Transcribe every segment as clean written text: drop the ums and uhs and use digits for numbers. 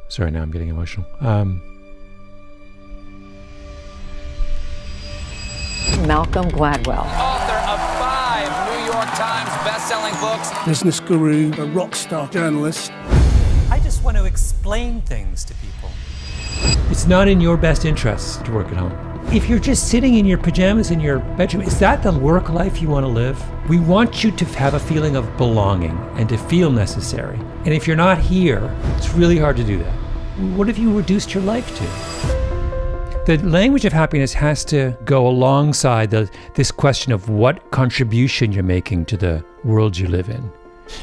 Sorry, now I'm getting emotional. Malcolm Gladwell. Author of 5 New York Times best-selling books. Business guru, a rock star journalist. I just want to explain things to people. It's not in your best interest to work at home. If you're just sitting in your pajamas in your bedroom, is that the work life you want to live? We want you to have a feeling of belonging and to feel necessary. And if you're not here, it's really hard to do that. What have you reduced your life to? The language of happiness has to go alongside this question of what contribution you're making to the world you live in.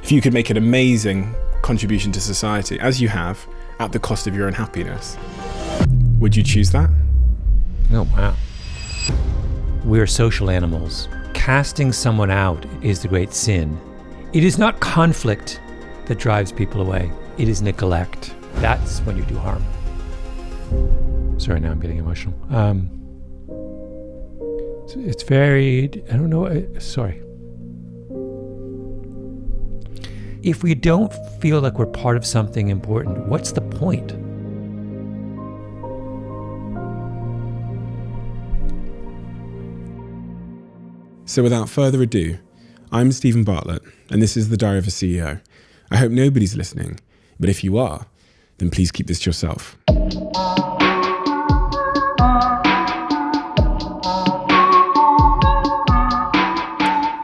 If you could make an amazing contribution to society, as you have, at the cost of your own happiness, would you choose that? Oh, wow. We're social animals. Casting someone out is the great sin. It is not conflict that drives people away. It is neglect. That's when you do harm. Sorry, now I'm getting emotional. It's very, I don't know, sorry. If we don't feel like we're part of something important, what's the point? So without further ado, I'm Stephen Bartlett, and this is The Diary of a CEO. I hope nobody's listening, but if you are, then please keep this to yourself.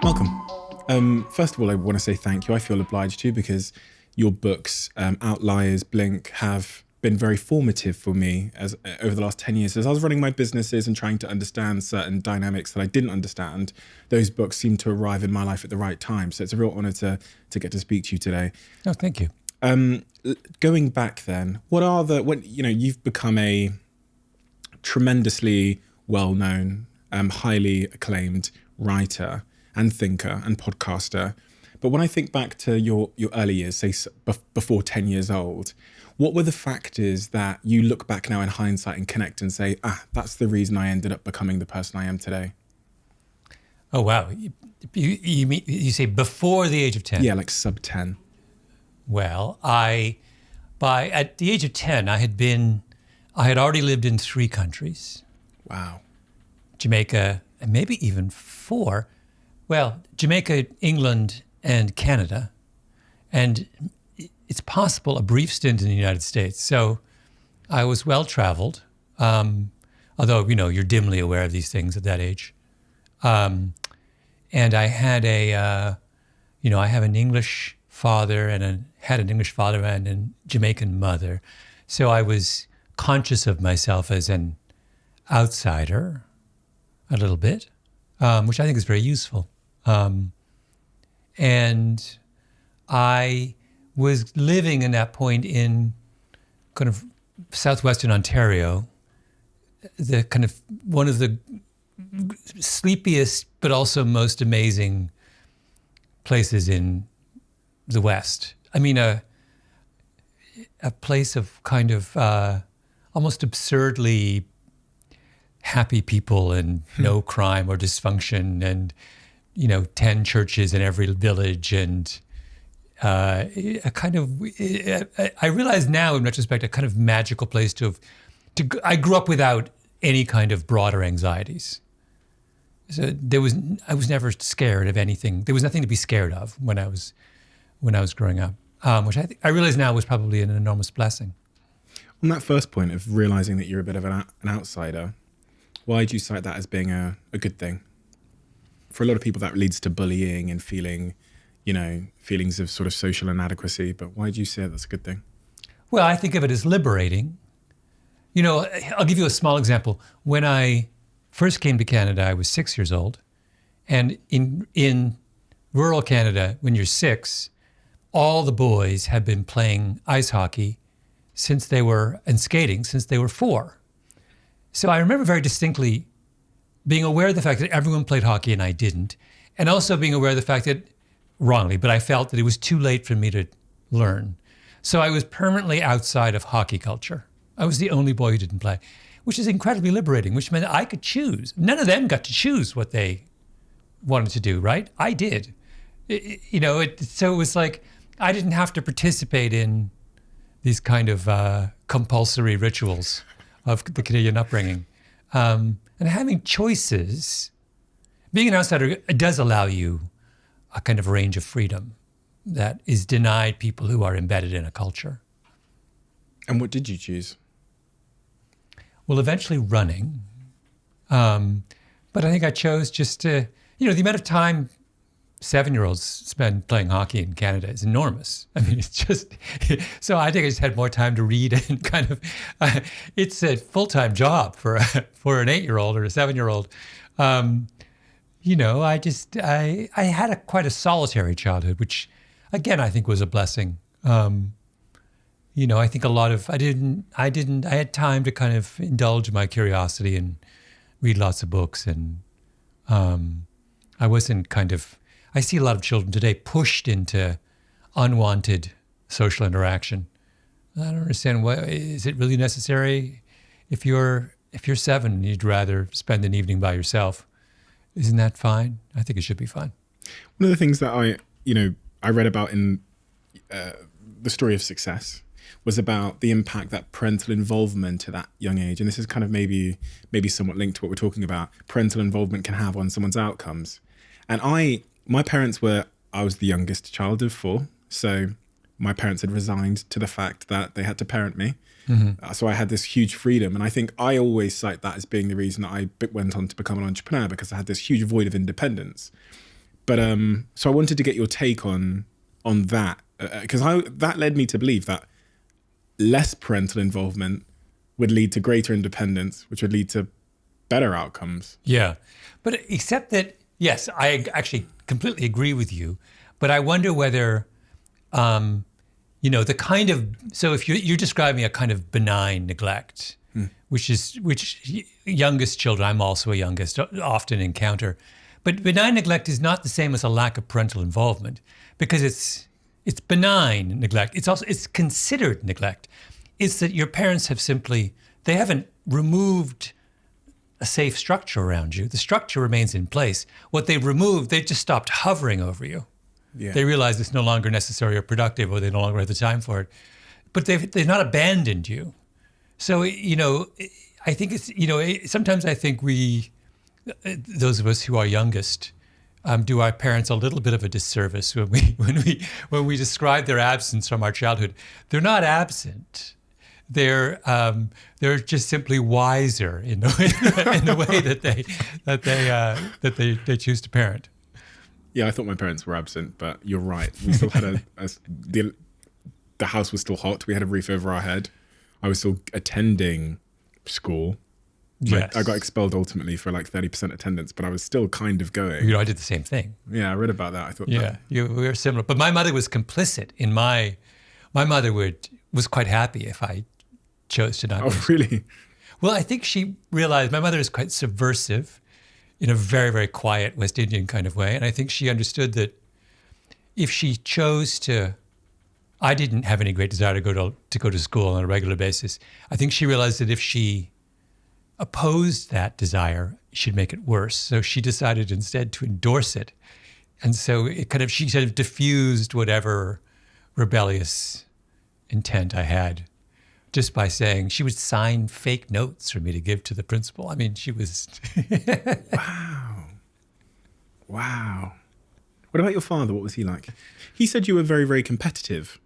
Welcome. First of all, I want to say thank you. I feel obliged to because your books, Outliers, Blink, have been very formative for me as over the last 10 years. As I was running my businesses and trying to understand certain dynamics that I didn't understand, those books seemed to arrive in my life at the right time. So it's a real honor to get to speak to you today. Oh, thank you. Going back then, you've become a tremendously well-known, highly acclaimed writer and thinker and podcaster. But when I think back to your early years, say before 10 years old, what were the factors that you look back now in hindsight and connect and say, that's the reason I ended up becoming the person I am today? Oh, wow. You say before the age of 10? Yeah, like sub 10. Well, at the age of 10, I had already lived in 3 countries. Wow. Jamaica, and maybe even 4. Well, Jamaica, England, and Canada. And it's possible a brief stint in the United States. So I was well-traveled, although, you're dimly aware of these things at that age. And I had I have an English father and a Jamaican mother. So I was conscious of myself as an outsider a little bit, which I think is very useful. And I was living in that point in kind of southwestern Ontario, the kind of one of the sleepiest but also most amazing places in the West. I mean, a place of kind of almost absurdly happy people and no crime or dysfunction and, 10 churches in every village and a kind of, I realize now in retrospect, a kind of magical place I grew up without any kind of broader anxieties. So I was never scared of anything. There was nothing to be scared of when I was growing up, which I realize now was probably an enormous blessing. On that first point of realizing that you're a bit of an outsider, why do you cite that as being a good thing? For a lot of people, that leads to bullying and feelings of sort of social inadequacy. But why do you say that's a good thing? Well, I think of it as liberating. I'll give you a small example. When I first came to Canada, I was 6 years old. And in rural Canada, when you're 6, all the boys had been playing ice hockey and skating since they were 4. So I remember very distinctly being aware of the fact that everyone played hockey and I didn't. And also being aware of the fact that, wrongly, but I felt that it was too late for me to learn. So I was permanently outside of hockey culture. I was the only boy who didn't play, which is incredibly liberating, which meant I could choose. None of them got to choose what they wanted to do, right? I did. So it was like I didn't have to participate in these kind of compulsory rituals of the Canadian upbringing. And having choices, being an outsider does allow you a kind of range of freedom that is denied people who are embedded in a culture. And what did you choose? Well, eventually running. But I think I chose just to, the amount of time 7-year-olds spend playing hockey in Canada is enormous. I mean, it's just, so I think I just had more time to read and kind of, it's a full-time job for an 8-year-old or a 7-year-old. I had quite a solitary childhood, which again, I think was a blessing. I think I had time to kind of indulge my curiosity and read lots of books. And I wasn't I see a lot of children today pushed into unwanted social interaction. I don't understand is it really necessary? If you're 7 and you'd rather spend an evening by yourself, isn't that fine? I think it should be fine. One of the things that I read about in The Story of Success was about the impact that parental involvement at that young age, and this is kind of maybe somewhat linked to what we're talking about, parental involvement can have on someone's outcomes. And my parents I was the youngest child of 4, so my parents had resigned to the fact that they had to parent me. Mm-hmm. So I had this huge freedom, and I think I always cite that as being the reason that I went on to become an entrepreneur, because I had this huge void of independence. But so I wanted to get your take on that, because that led me to believe that less parental involvement would lead to greater independence, which would lead to better outcomes. Yeah, but except that, yes, I actually completely agree with you, but I wonder whether, so if you're describing a kind of benign neglect, which youngest children, I'm also a youngest, often encounter. But benign neglect is not the same as a lack of parental involvement, because it's benign neglect. It's considered neglect. It's that your parents they haven't removed a safe structure around you. The structure remains in place. What they've removed, they've just stopped hovering over you. Yeah. They realize it's no longer necessary or productive, or they no longer have the time for it. But they've not abandoned you. So, I think it's, sometimes I think those of us who are youngest, do our parents a little bit of a disservice when we describe their absence from our childhood. They're not absent. They're just simply wiser in the way that they choose to parent. Yeah, I thought my parents were absent, but you're right. We still had the house was still hot. We had a roof over our head. I was still attending school. Yes. I got expelled ultimately for like 30% attendance, but I was still kind of going. I did the same thing. Yeah, I read about that. I thought, we were similar. But my mother was complicit in my mother was quite happy if I chose to not. Oh, really? Well, I think she realized my mother is quite subversive in a very, very quiet West Indian kind of way. And I think she understood that if she chose to, I didn't have any great desire to go to school on a regular basis. I think she realized that if she opposed that desire, she'd make it worse. So she decided instead to endorse it. And so she sort of diffused whatever rebellious intent I had just by saying, she would sign fake notes for me to give to the principal. I mean, she was... Wow. What about your father? What was he like? He said you were very, very competitive.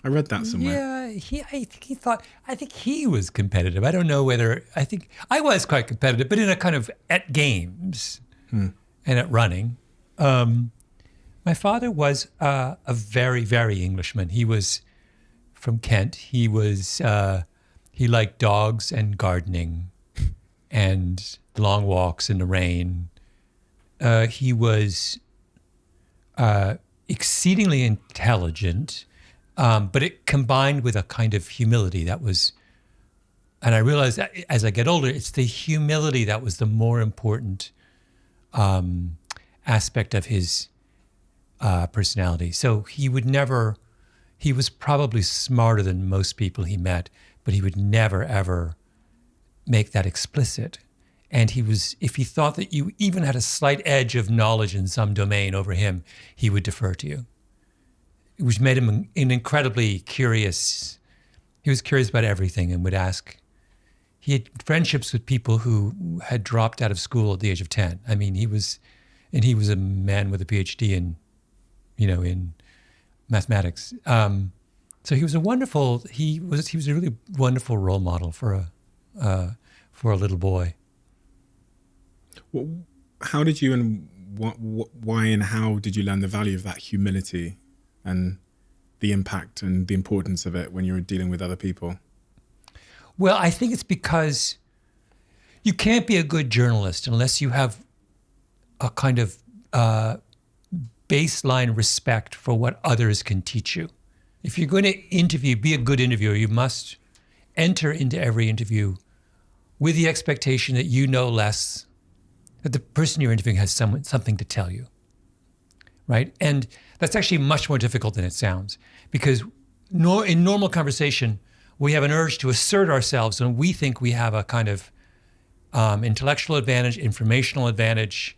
I read that somewhere. Yeah, I think he was competitive. I don't know whether, I think I was quite competitive, but in a kind of at games and at running. My father was a very, very Englishman. He was from Kent. He liked dogs and gardening and long walks in the rain. He was exceedingly intelligent. But it combined with a kind of humility that was, and I realized that as I get older, it's the humility that was the more important aspect of his personality. So he was probably smarter than most people he met, but he would never, ever make that explicit. And if he thought that you even had a slight edge of knowledge in some domain over him, he would defer to you. which made him an incredibly curious. He was curious about everything and would ask. He had friendships with people who had dropped out of school at the age of 10. I mean, he was a man with a PhD in mathematics. So he was a really wonderful role model for a little boy. Well, how did you and why and how did you learn the value of that humility and the impact and the importance of it when you were dealing with other people? Well, I think it's because you can't be a good journalist unless you have a kind of baseline respect for what others can teach you. If you're going to be a good interviewer, you must enter into every interview with the expectation that you know less, that the person you're interviewing has something to tell you, right? And that's actually much more difficult than it sounds, because in normal conversation, we have an urge to assert ourselves when we think we have a kind of intellectual advantage, informational advantage.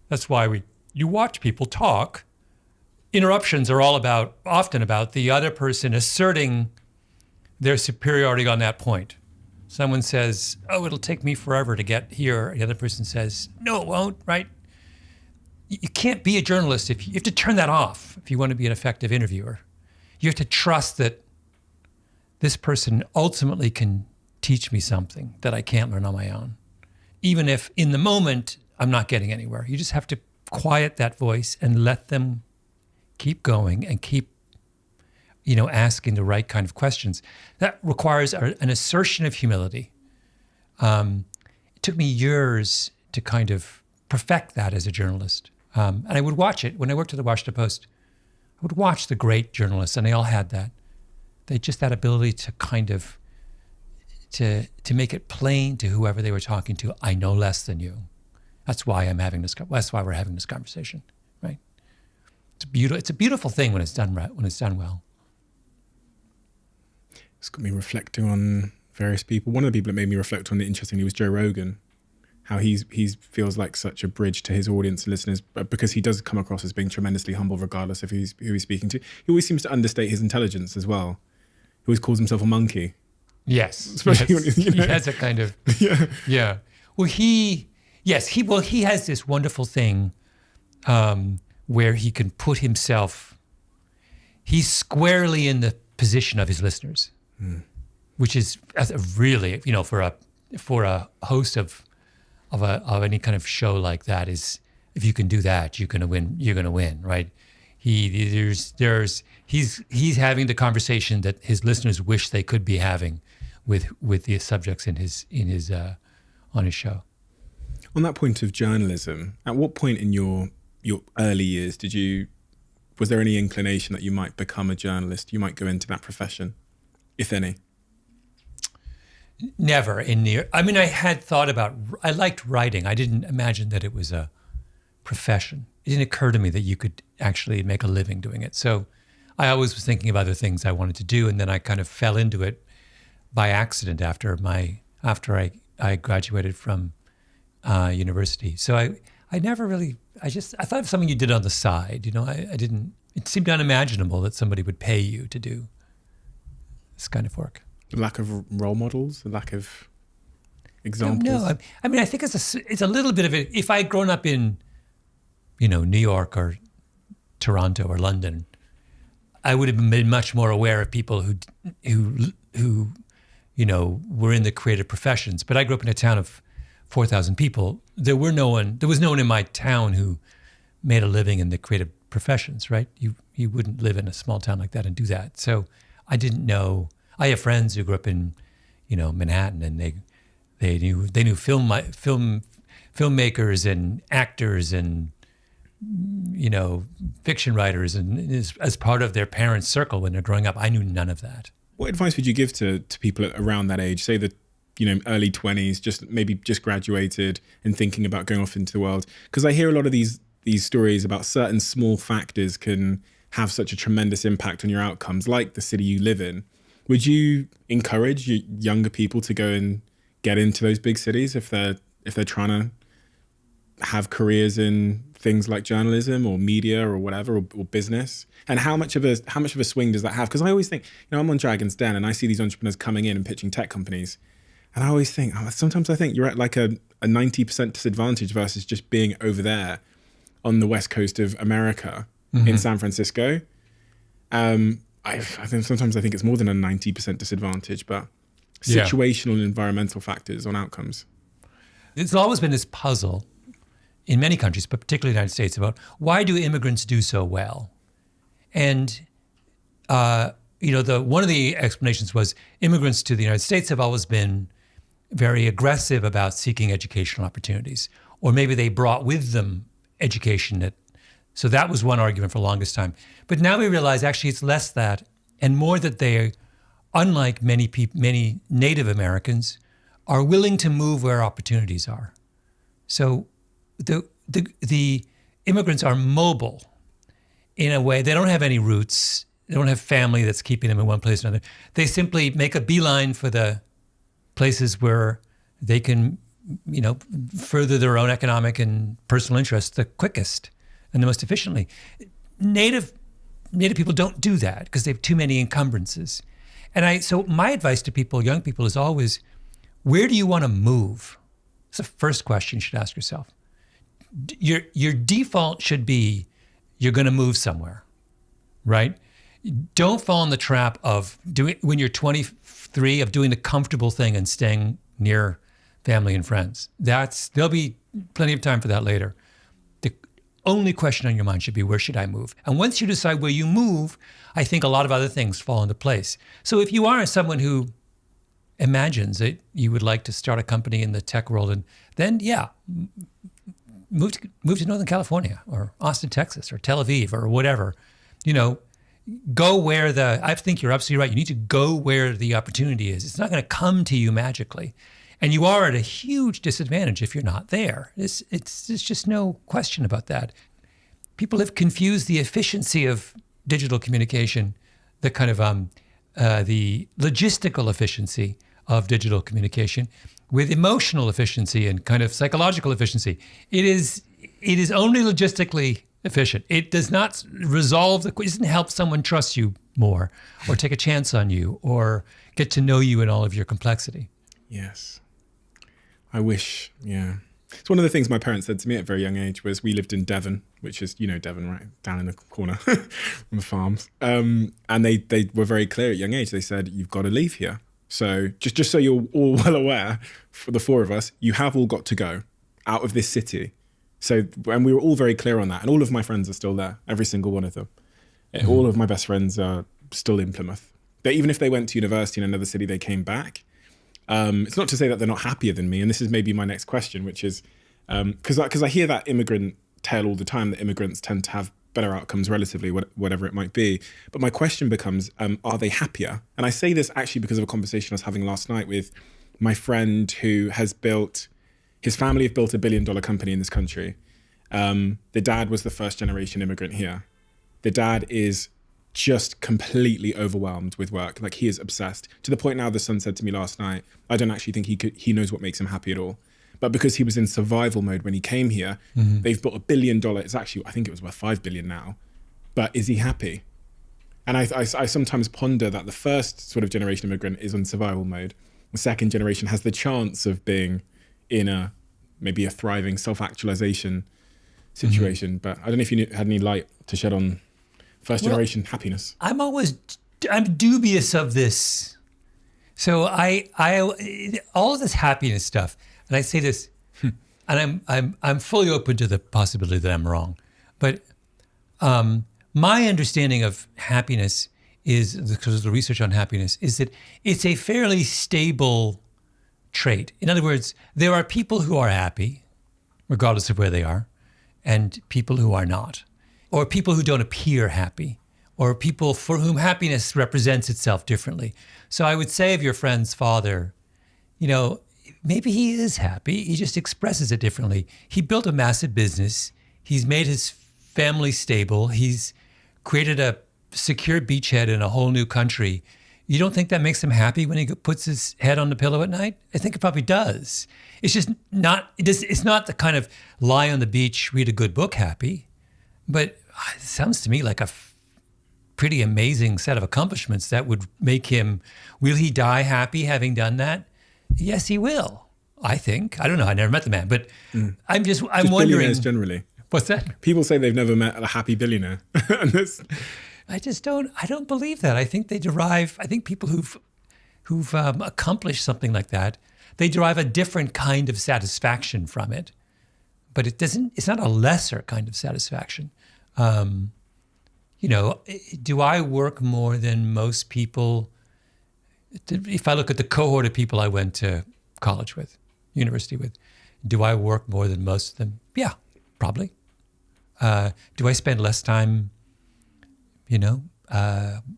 That's why you watch people talk. Interruptions are often about the other person asserting their superiority on that point. Someone says, "Oh, it'll take me forever to get here." The other person says, "No, it won't," right? You can't be a journalist you have to turn that off if you want to be an effective interviewer. You have to trust that this person ultimately can teach me something that I can't learn on my own. Even if in the moment I'm not getting anywhere. You just have to quiet that voice and let them keep going and keep, asking the right kind of questions. That requires an assertion of humility. It took me years to kind of perfect that as a journalist. And I would watch it. When I worked at the Washington Post, I would watch the great journalists, and they all had that. They just that ability to kind of, to make it plain to whoever they were talking to, I know less than you. That's why that's why we're having this conversation, right? It's a beautiful thing when it's done right, when it's done well. It's got me reflecting on various people. One of the people that made me reflect on it, interestingly, was Joe Rogan. How he feels like such a bridge to his audience and listeners, but because he does come across as being tremendously humble, regardless of who he's speaking to. He always seems to understate his intelligence as well. He always calls himself a monkey. Yes, especially when, he has a kind of yeah. Well, he has this wonderful thing where he can put himself. He's squarely in the position of his listeners, which is really, for a host of any kind of show like that, is if you can do that, you're gonna win, right? He's having the conversation that his listeners wish they could be having with the subjects on his show. On that point of journalism, at what point in your early years was there any inclination that you might become a journalist? You might go into that profession, if any? Never. I had thought I liked writing. I didn't imagine that it was a profession. It didn't occur to me that you could actually make a living doing it. So I always was thinking of other things I wanted to do, and then I kind of fell into it by accident after I graduated from university. So I never really, I thought of something you did on the side. It seemed unimaginable that somebody would pay you to do this kind of work. The lack of role models, the lack of examples. No, I think it's a little bit of it. If I had grown up in, New York or Toronto or London, I would have been much more aware of people who were in the creative professions. But I grew up in a town of 4,000 people. There was no one in my town who made a living in the creative professions, right? You wouldn't live in a small town like that and do that. So I didn't know. I have friends who grew up in, Manhattan, and they knew filmmakers and actors and fiction writers, and as part of their parents' circle when they're growing up. I knew none of that. What advice would you give to people around that age, say the early 20s, just graduated and thinking about going off into the world? Because I hear a lot of these stories about certain small factors can have such a tremendous impact on your outcomes, like the city you live in. Would you encourage younger people to go and get into those big cities if they're trying to have careers in things like journalism or media or whatever, or business? And how much of a swing does that have? Because I always think, I'm on Dragon's Den and I see these entrepreneurs coming in and pitching tech companies. And I always think, sometimes I think you're at like a 90% disadvantage versus just being over there on the west coast of America in San Francisco. I think sometimes I think it's more than a 90% disadvantage, but situational and environmental factors on outcomes. There's always been this puzzle in many countries, but particularly the United States, about why do immigrants do so well? And one of the explanations was immigrants to the United States have always been very aggressive about seeking educational opportunities, or maybe they brought with them education. So that was one argument for the longest time. But now we realize actually it's less that and more that they, unlike many Native Americans, are willing to move where opportunities are. So the immigrants are mobile in a way. They don't have any roots. They don't have family that's keeping them in one place or another. They simply make a beeline for the places where they can, further their own economic and personal interests the quickest and the most efficiently. Native people don't do that because they have too many encumbrances. So my advice to people, young people, is always, where do you want to move? It's the first question you should ask yourself. Your default should be, you're going to move somewhere, right? Don't fall in the trap of when you're 23, of doing the comfortable thing and staying near family and friends. There'll be plenty of time for that later. The only question on your mind should be, where should I move? And once you decide where you move, I think a lot of other things fall into place. So if you are someone who imagines that you would like to start a company in the tech world, and then move to Northern California or Austin, Texas, or Tel Aviv or whatever. Go where I think you're absolutely right. You need to go where the opportunity is. It's not going to come to you magically. And you are at a huge disadvantage if you're not there. There's just no question about that. People have confused the efficiency of digital communication, the kind of the logistical efficiency of digital communication, with emotional efficiency and kind of psychological efficiency. It is only logistically efficient. It does not resolve it doesn't help someone trust you more or take a chance on you or get to know you in all of your complexity. Yes. I wish, It's one of the things my parents said to me at a very young age was, we lived in Devon, which is, Devon, right? Down in the corner from the farms. And they were very clear at a young age. They said, you've got to leave here. So just so you're all well aware, for the four of us, you have all got to go out of this city. So, and we were all very clear on that. And all of my friends are still there, every single one of them. Mm-hmm. All of my best friends are still in Plymouth. But even if they went to university in another city, they came back. It's not to say that they're not happier than me. And this is maybe my next question, which is, because I hear that immigrant tale all the time, that immigrants tend to have better outcomes relatively, whatever it might be. But my question becomes, are they happier? And I say this actually because of a conversation I was having last night with my friend who has his family have built $1 billion company in this country. The dad was the first generation immigrant here. The dad is just completely overwhelmed with work. Like, he is obsessed, to the point now the son said to me last night, I don't actually think he knows what makes him happy at all. But because he was in survival mode when he came here, they've built $1 billion. It's actually, I think it was worth $5 billion now. But is he happy? And I sometimes ponder that the first sort of generation immigrant is on survival mode. The second generation has the chance of being in maybe a thriving self-actualization situation. But I don't know if you had any light to shed on first generation happiness. I'm dubious of this. So I all of this happiness stuff, and I say this, and I'm fully open to the possibility that I'm wrong, but my understanding of happiness is, because of the research on happiness, is that it's a fairly stable trait. In other words, there are people who are happy, regardless of where they are, and people who are not, or people who don't appear happy, or people for whom happiness represents itself differently. So I would say of your friend's father, maybe he is happy, he just expresses it differently. He built a massive business, he's made his family stable, he's created a secure beachhead in a whole new country, You don't think that makes him happy when he puts his head on the pillow at night? I think it probably does. It's just not, it's not the kind of lie on the beach, read a good book happy, but it sounds to me like a pretty amazing set of accomplishments that would make him, will he die happy having done that? Yes, he will, I think. I don't know, I never met the man, but I'm wondering. Billionaires generally. What's that? People say they've never met a happy billionaire. And I don't believe that. I think people who've accomplished something like that, they derive a different kind of satisfaction from it, but it's not a lesser kind of satisfaction. Do I work more than most people? If I look at the cohort of people I went to college with, university with, do I work more than most of them? Yeah, probably. Do I spend less time,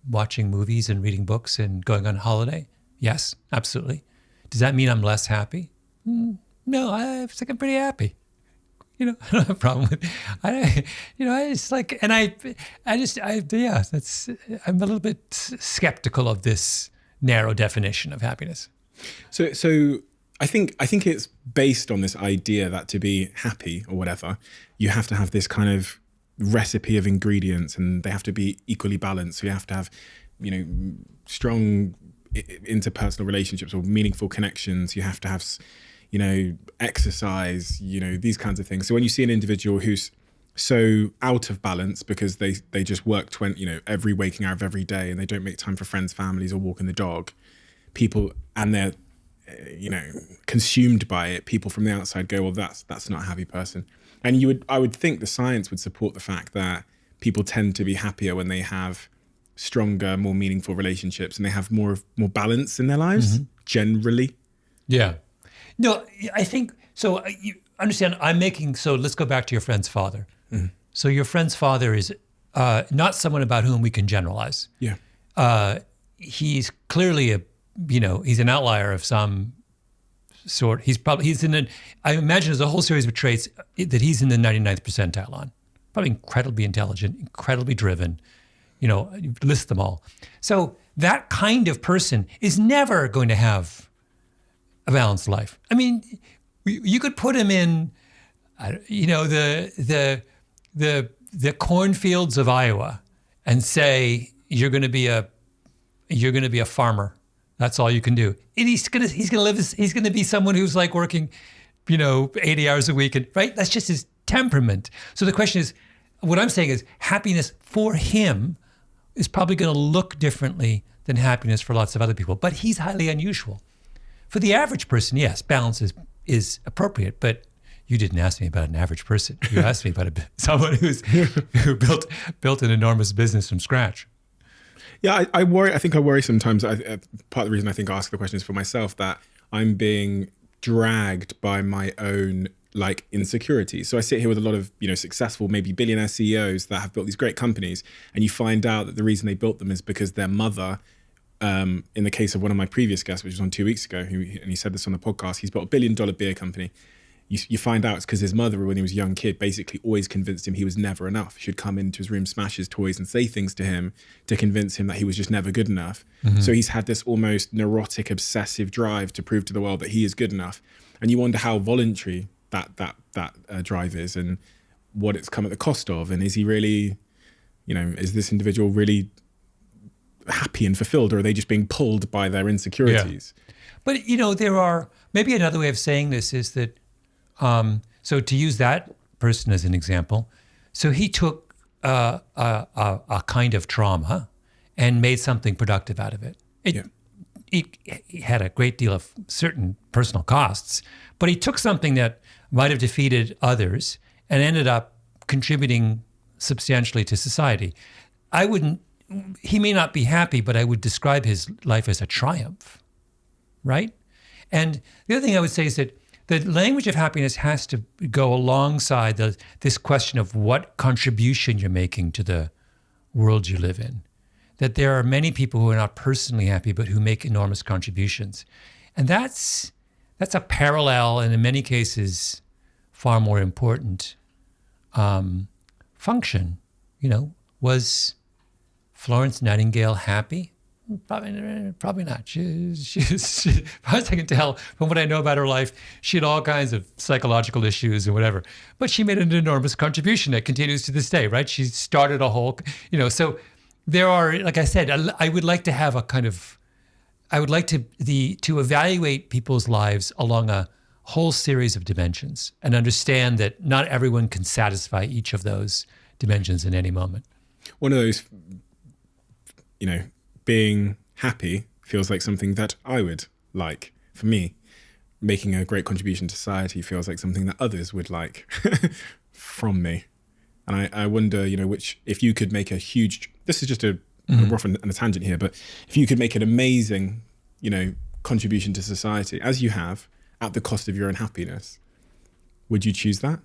watching movies and reading books and going on holiday? Yes, absolutely. Does that mean I'm less happy? No, I think I'm pretty happy. I don't have a problem with it. I'm a little bit skeptical of this narrow definition of happiness. So I think it's based on this idea that to be happy or whatever, you have to have this kind of recipe of ingredients and they have to be equally balanced. So you have to have, strong interpersonal relationships or meaningful connections. You have to have, exercise, these kinds of things. So when you see an individual who's so out of balance because they just work every waking hour of every day and they don't make time for friends, families, or walking the dog, and they're consumed by it, people from the outside go, well, that's not a happy person. And I would think the science would support the fact that people tend to be happier when they have stronger, more meaningful relationships and they have more balance in their lives, generally. Yeah. No, I think, so you understand, so let's go back to your friend's father. Mm-hmm. So your friend's father is not someone about whom we can generalize. Yeah. He's clearly he's an outlier of some sort. I imagine there's a whole series of traits that he's in the 99th percentile on. Probably incredibly intelligent, incredibly driven, list them all. So that kind of person is never going to have a balanced life. I mean, you could put him in, the cornfields of Iowa and say, you're going to be a farmer. That's all you can do. And he's going to be someone who's like working, 80 hours a week, and right? That's just his temperament. So the question is, what I'm saying is happiness for him is probably going to look differently than happiness for lots of other people, but he's highly unusual. For the average person, yes, balance is appropriate, but you didn't ask me about an average person. You asked me about someone who built an enormous business from scratch. Yeah, I worry. I think I worry sometimes. Part of the reason I think I ask the question is for myself, that I'm being dragged by my own insecurities. So I sit here with a lot of successful, maybe billionaire CEOs that have built these great companies, and you find out that the reason they built them is because their mother. In the case of one of my previous guests, which was on 2 weeks ago, and he said this on the podcast, he's built $1 billion beer company. You find out it's because his mother, when he was a young kid, basically always convinced him he was never enough. She'd come into his room, smash his toys, and say things to him to convince him that he was just never good enough. Mm-hmm. So he's had this almost neurotic, obsessive drive to prove to the world that he is good enough. And you wonder how voluntary that drive is, and what it's come at the cost of. And is he really, is this individual really happy and fulfilled, or are they just being pulled by their insecurities? Yeah. But there are, maybe another way of saying this is that, so to use that person as an example, so he took a kind of trauma and made something productive out of it. He had a great deal of certain personal costs, but he took something that might have defeated others and ended up contributing substantially to society. He may not be happy, but I would describe his life as a triumph, right? And the other thing I would say is that the language of happiness has to go alongside this question of what contribution you're making to the world you live in. That there are many people who are not personally happy, but who make enormous contributions. And that's a parallel, and in many cases, far more important function. Was Florence Nightingale happy Probably not. She's as far as I can tell from what I know about her life, she had all kinds of psychological issues and whatever. But she made an enormous contribution that continues to this day, right? She started a whole, so there are, like I said, I would like to have a kind of, I would like to evaluate people's lives along a whole series of dimensions and understand that not everyone can satisfy each of those dimensions in any moment. One of those, being happy feels like something that I would like. For me, making a great contribution to society feels like something that others would like from me. And I wonder, if you could make a huge, this is just a rough and a tangent here, but if you could make an amazing, contribution to society, as you have, at the cost of your own happiness, would you choose that?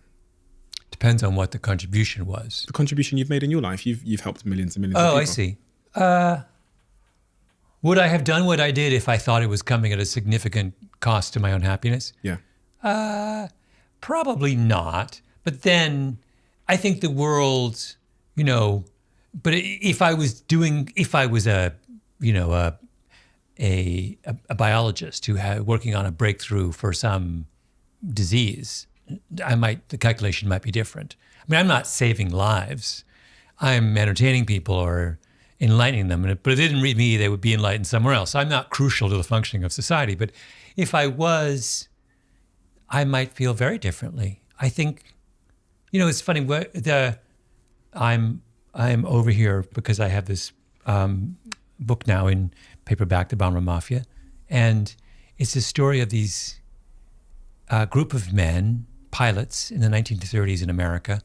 Depends on what the contribution was. The contribution you've made in your life, you've helped millions and millions of people. Oh, I see. Would I have done what I did if I thought it was coming at a significant cost to my own happiness? Yeah. Probably not. But then I think the world, but if I was a biologist who had working on a breakthrough for some disease, the calculation might be different. I mean, I'm not saving lives. I'm entertaining people or enlightening them. But if they didn't read me, they would be enlightened somewhere else. I'm not crucial to the functioning of society. But if I was, I might feel very differently. I think, it's funny. I'm over here because I have this book now in paperback, The Bomber Mafia, and it's a story of these group of men, pilots in the 1930s in America,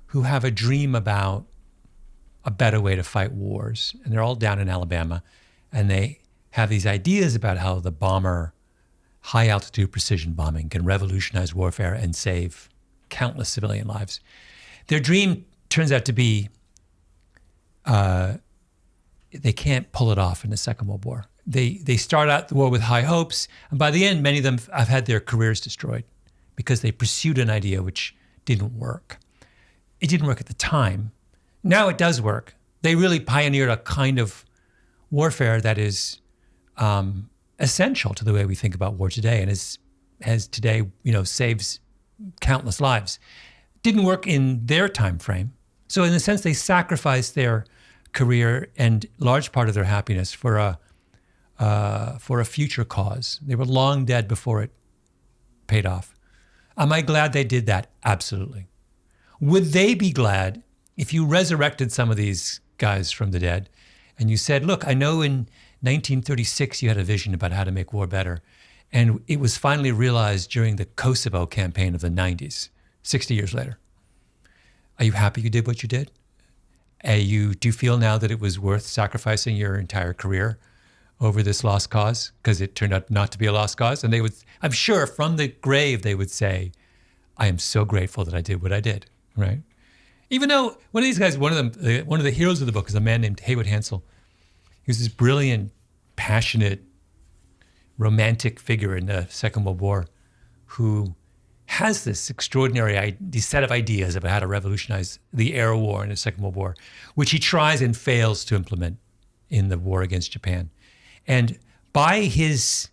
who have a dream about a better way to fight wars. And they're all down in Alabama, and they have these ideas about how the bomber, high altitude precision bombing, can revolutionize warfare and save countless civilian lives. Their dream turns out to be they can't pull it off in the Second World War. They start out the war with high hopes, and by the end, many of them have had their careers destroyed because they pursued an idea which didn't work. It didn't work at the time. Now it does work. They really pioneered a kind of warfare that is essential to the way we think about war today, and has today, saves countless lives. Didn't work in their time frame. So in a sense, they sacrificed their career and large part of their happiness for a future cause. They were long dead before it paid off. Am I glad they did that? Absolutely. Would they be glad if you resurrected some of these guys from the dead and you said, look, I know in 1936 you had a vision about how to make war better, and it was finally realized during the Kosovo campaign of the 90s, 60 years later. Are you happy you did what you did? Do you feel now that it was worth sacrificing your entire career over this lost cause? Because it turned out not to be a lost cause. And they would, I'm sure from the grave, they would say, I am so grateful that I did what I did, right? Even though one of these guys, one of the heroes of the book is a man named Haywood Hansel. He was this brilliant, passionate, romantic figure in the Second World War who has this extraordinary set of ideas about how to revolutionize the air war in the Second World War, which he tries and fails to implement in the war against Japan. And by the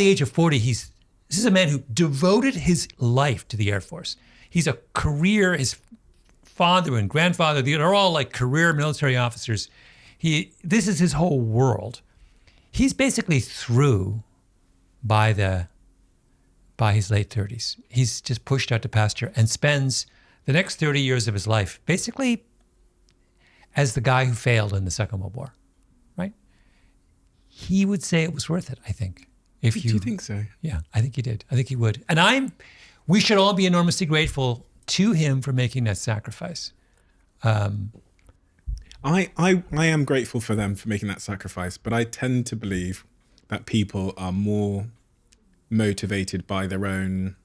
age of 40, this is a man who devoted his life to the Air Force. He's a career, his father and grandfather, they're all like career military officers. This is his whole world. He's basically through by his late 30s. He's just pushed out to pasture and spends the next 30 years of his life basically as the guy who failed in the Second World War, right? He would say it was worth it, I think. Do you think so? Yeah, I think he did. I think he would. And we should all be enormously grateful to him for making that sacrifice. I am grateful for them for making that sacrifice, but I tend to believe that people are more motivated by their own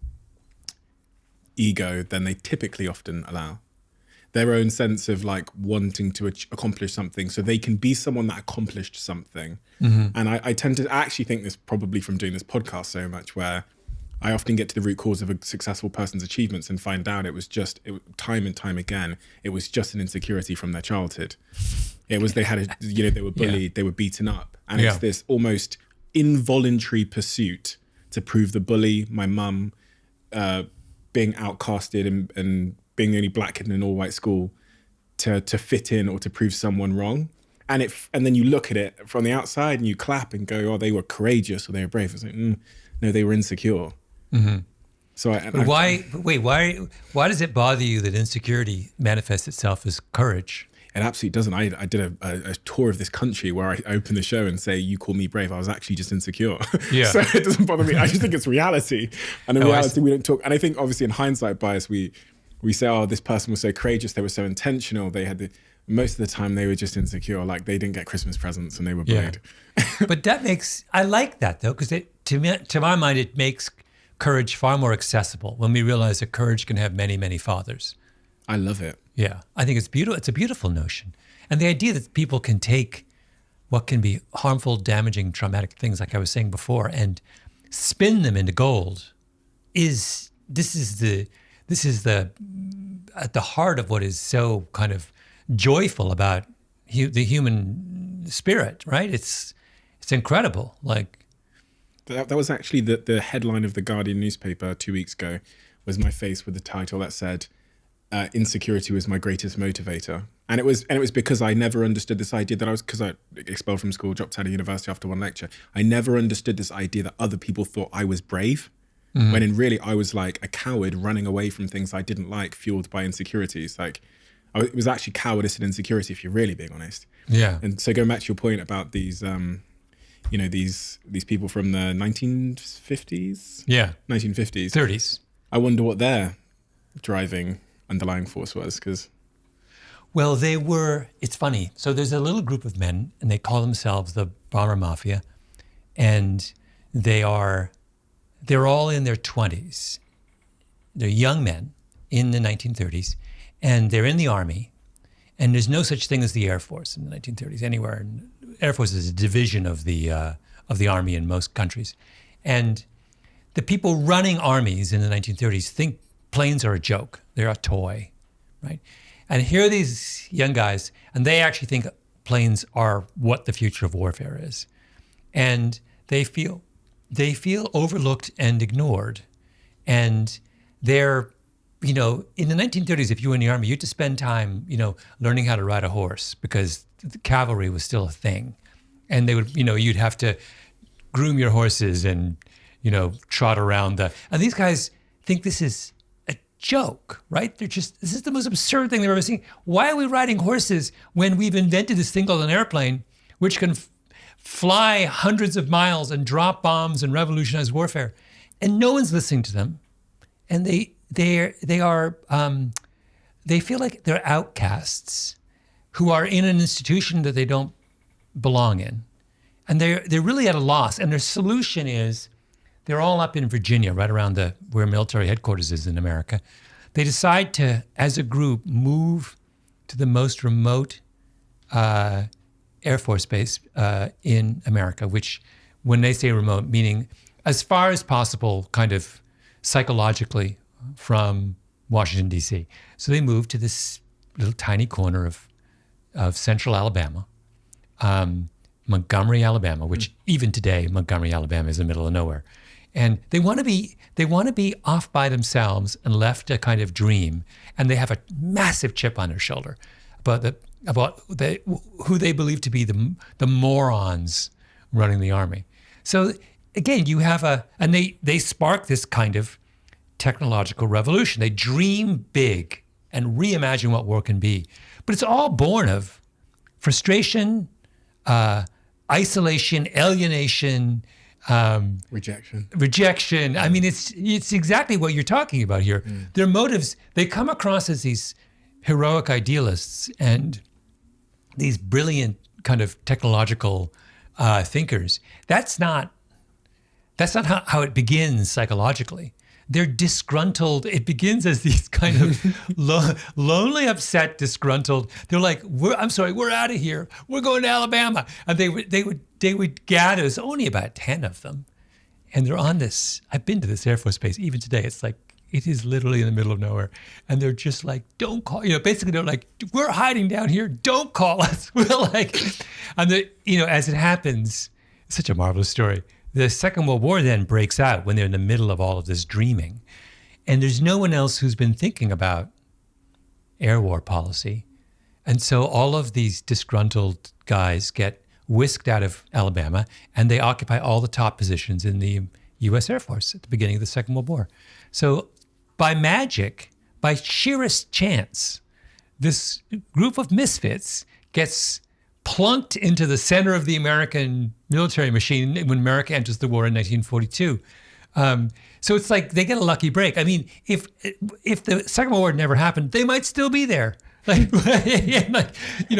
ego than they typically often allow. Their own sense of like wanting to accomplish something so they can be someone that accomplished something. Mm-hmm. And I tend to actually think this probably from doing this podcast so much, where I often get to the root cause of a successful person's achievements and find out time and time again, it was just an insecurity from their childhood. It was, they were bullied, they were beaten up. And it's this almost involuntary pursuit to prove the bully, my mum, being outcasted and being the only black kid in an all-white school to fit in or to prove someone wrong. And then you look at it from the outside and you clap and go, oh, they were courageous or they were brave. It's like, no, they were insecure. Mm-hmm. So why does it bother you that insecurity manifests itself as courage? It absolutely doesn't. I did a tour of this country where I opened the show and say, you call me brave. I was actually just insecure. Yeah. So it doesn't bother me. I just think it's reality. And in reality, we don't talk. And I think obviously in hindsight bias, we say, oh, this person was so courageous. They were so intentional. Most of the time they were just insecure. Like they didn't get Christmas presents and they were bullied. Yeah. But I like that though, because to my mind, it makes courage far more accessible when we realize that courage can have many, many fathers. I love it. Yeah, I think it's beautiful. It's a beautiful notion. And the idea that people can take what can be harmful, damaging, traumatic things, like I was saying before, and spin them into gold is at the heart of what is so kind of joyful about the human spirit, right? It's incredible. Like that was actually the headline of the Guardian newspaper 2 weeks ago, was my face with the title that said, insecurity was my greatest motivator. And it was because I never understood this idea because I expelled from school, dropped out of university after one lecture. I never understood this idea that other people thought I was brave, when in really I was like a coward running away from things I didn't like, fueled by insecurities. Like it was actually cowardice and insecurity, if you're really being honest. Yeah. And so going back to your point about these, these people from the 1950s? Yeah. 1950s. 30s. I wonder what their driving underlying force was, because... Well, it's funny. So there's a little group of men, and they call themselves the Bomber Mafia, and they're all in their 20s. They're young men in the 1930s, and they're in the Army, and there's no such thing as the Air Force in the 1930s anywhere. And Air Force is a division of the Army in most countries. And the people running armies in the 1930s think planes are a joke. They're a toy, right? And here are these young guys, and they actually think planes are what the future of warfare is. And they feel overlooked and ignored. And they're, in the 1930s, if you were in the Army, you had to spend time, learning how to ride a horse because the cavalry was still a thing. And they would, you'd have to groom your horses and, trot around and these guys think this is a joke, right? This is the most absurd thing they've ever seen. Why are we riding horses when we've invented this thing called an airplane, which can fly hundreds of miles and drop bombs and revolutionize warfare? And no one's listening to them. And they feel like they're outcasts who are in an institution that they don't belong in. And they're really at a loss. And their solution is, they're all up in Virginia, right around where military headquarters is in America. They decide to, as a group, move to the most remote Air Force base in America, which, when they say remote, meaning as far as possible, kind of psychologically, from Washington, D.C. So they moved to this little tiny corner of central Alabama, Montgomery, Alabama, which even today, Montgomery, Alabama is in the middle of nowhere. And they want to be off by themselves and left a kind of dream. And they have a massive chip on their shoulder about who they believe to be the morons running the Army. So again, you have and they spark this kind of technological revolution. They dream big and reimagine what war can be. But it's all born of frustration, isolation, alienation, rejection. I mean, it's exactly what you're talking about here. Their motives, they come across as these heroic idealists and these brilliant kind of technological thinkers. That's not how it begins psychologically. They're disgruntled. It begins as these kind of lonely, upset, disgruntled. They're like, we're out of here. We're going to Alabama. And they would gather. There's only about 10 of them. And they're on this. I've been to this Air Force base. Even today, it's like, it is literally in the middle of nowhere. And they're just like, don't call, basically they're like, we're hiding down here. Don't call us. We're like, and as it happens, it's such a marvelous story. The Second World War then breaks out when they're in the middle of all of this dreaming. And there's no one else who's been thinking about air war policy. And so all of these disgruntled guys get whisked out of Alabama, and they occupy all the top positions in the U.S. Air Force at the beginning of the Second World War. So by magic, by sheerest chance, this group of misfits gets plunked into the center of the American military machine when America enters the war in 1942. So it's like they get a lucky break. I mean, if the Second World War never happened, they might still be there.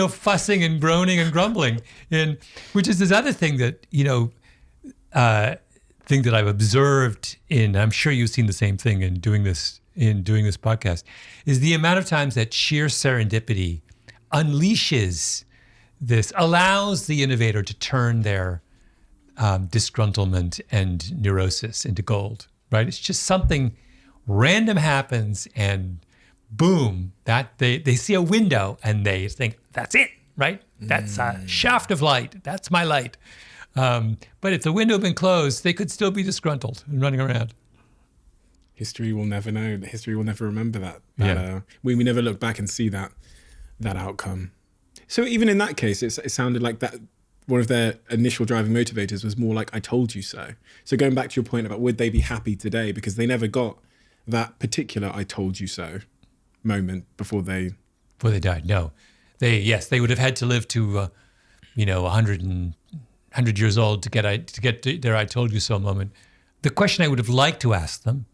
Fussing and groaning and grumbling, and which is this other thing that I've observed I'm sure you've seen the same thing in doing this podcast, is the amount of times that sheer serendipity allows the innovator to turn their disgruntlement and neurosis into gold. Right? It's just something random happens and boom, that they see a window and they think, that's it, right? That's a shaft of light. That's my light. But if the window had been closed, they could still be disgruntled and running around. History will never know. History will never remember that. We never look back and see that outcome. So even in that case, it sounded like that one of their initial driving motivators was more like, I told you so. So going back to your point about would they be happy today, because they never got that particular I told you so moment before they died. No, they would have had to live to 100 years old to get to their I told you so moment. The question I would have liked to ask them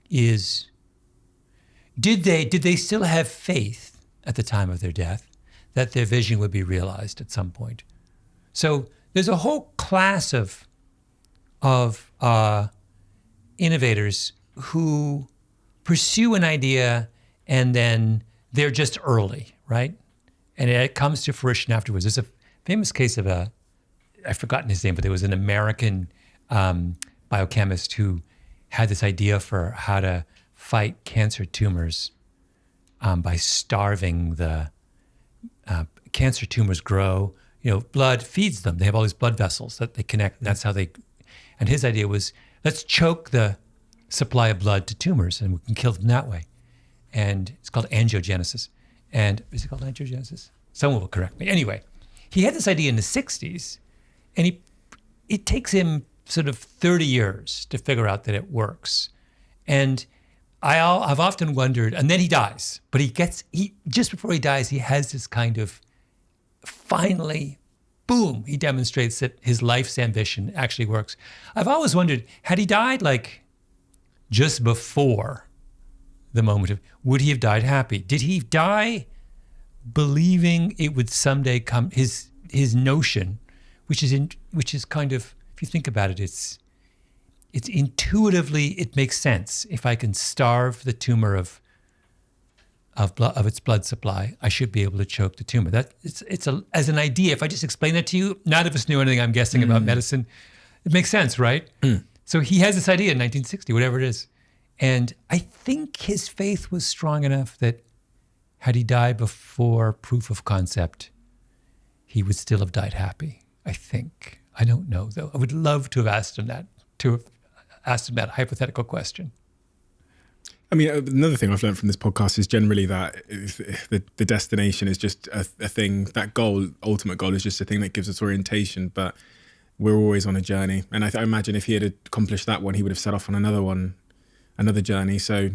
is, did they still have faith at the time of their death that their vision would be realized at some point? So there's a whole class of innovators who pursue an idea and then they're just early, right? And it comes to fruition afterwards. There's a famous case of I've forgotten his name, but there was an American biochemist who had this idea for how to fight cancer tumors by starving the cancer tumors grow. Blood feeds them. They have all these blood vessels that they connect. And that's how and his idea was, let's choke the supply of blood to tumors and we can kill them that way. And it's called angiogenesis. And is it called angiogenesis? Someone will correct me. Anyway, he had this idea in the 60s, and it takes him sort of 30 years to figure out that it works. And I've often wondered, and then he dies, but just before he dies, he has this kind of, finally, boom, he demonstrates that his life's ambition actually works. I've always wondered, had he died like just before the moment would he have died happy? Did he die believing it would someday come? His notion, which is kind of, if you think about it, it's intuitively, it makes sense. If I can starve the tumor of its blood supply, I should be able to choke the tumor. That as an idea. If I just explain that to you, none of us knew anything, I'm guessing, about medicine. It makes sense, right? So he has this idea in 1960, whatever it is. And I think his faith was strong enough that had he died before proof of concept, he would still have died happy, I think. I don't know, though. I would love to have asked him that hypothetical question. I mean, another thing I've learned from this podcast is generally that the destination is just a thing. That goal, ultimate goal, is just a thing that gives us orientation, but we're always on a journey. And I imagine if he had accomplished that one, he would have set off on another journey. So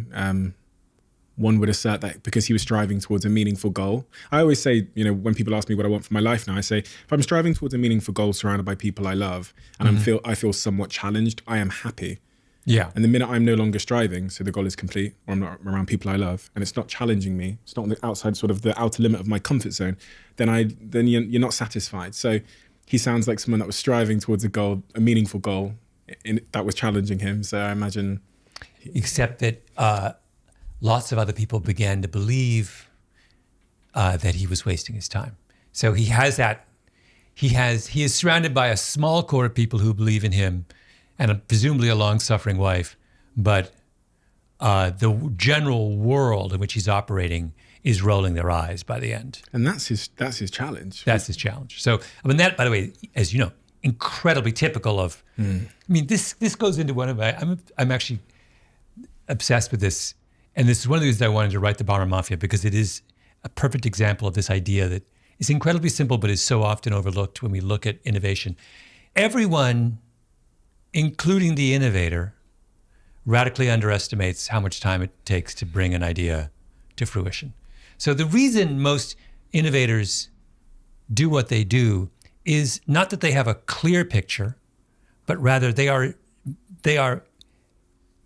one would assert that because he was striving towards a meaningful goal. I always say, when people ask me what I want for my life now, I say, if I'm striving towards a meaningful goal surrounded by people I love, and I feel somewhat challenged, I am happy. Yeah. And the minute I'm no longer striving, so the goal is complete, or I'm not around people I love, and it's not challenging me, it's not on the outside, sort of the outer limit of my comfort zone, then you're not satisfied. So he sounds like someone that was striving towards a goal, a meaningful goal, that was challenging him. So I imagine. Except that lots of other people began to believe that he was wasting his time. So he has that. He is surrounded by a small core of people who believe in him, and presumably a long-suffering wife, but the general world in which he's operating is rolling their eyes by the end. And that's his challenge. That's his challenge. So, I mean, that, by the way, as you know, incredibly typical of. I mean, this goes into one of my. I'm actually obsessed with this, and this is one of the reasons I wanted to write The Bomber Mafia, because it is a perfect example of this idea that is incredibly simple, but is so often overlooked when we look at innovation. Everyone, including the innovator, radically underestimates how much time it takes to bring an idea to fruition. So the reason most innovators do what they do is not that they have a clear picture, but rather they are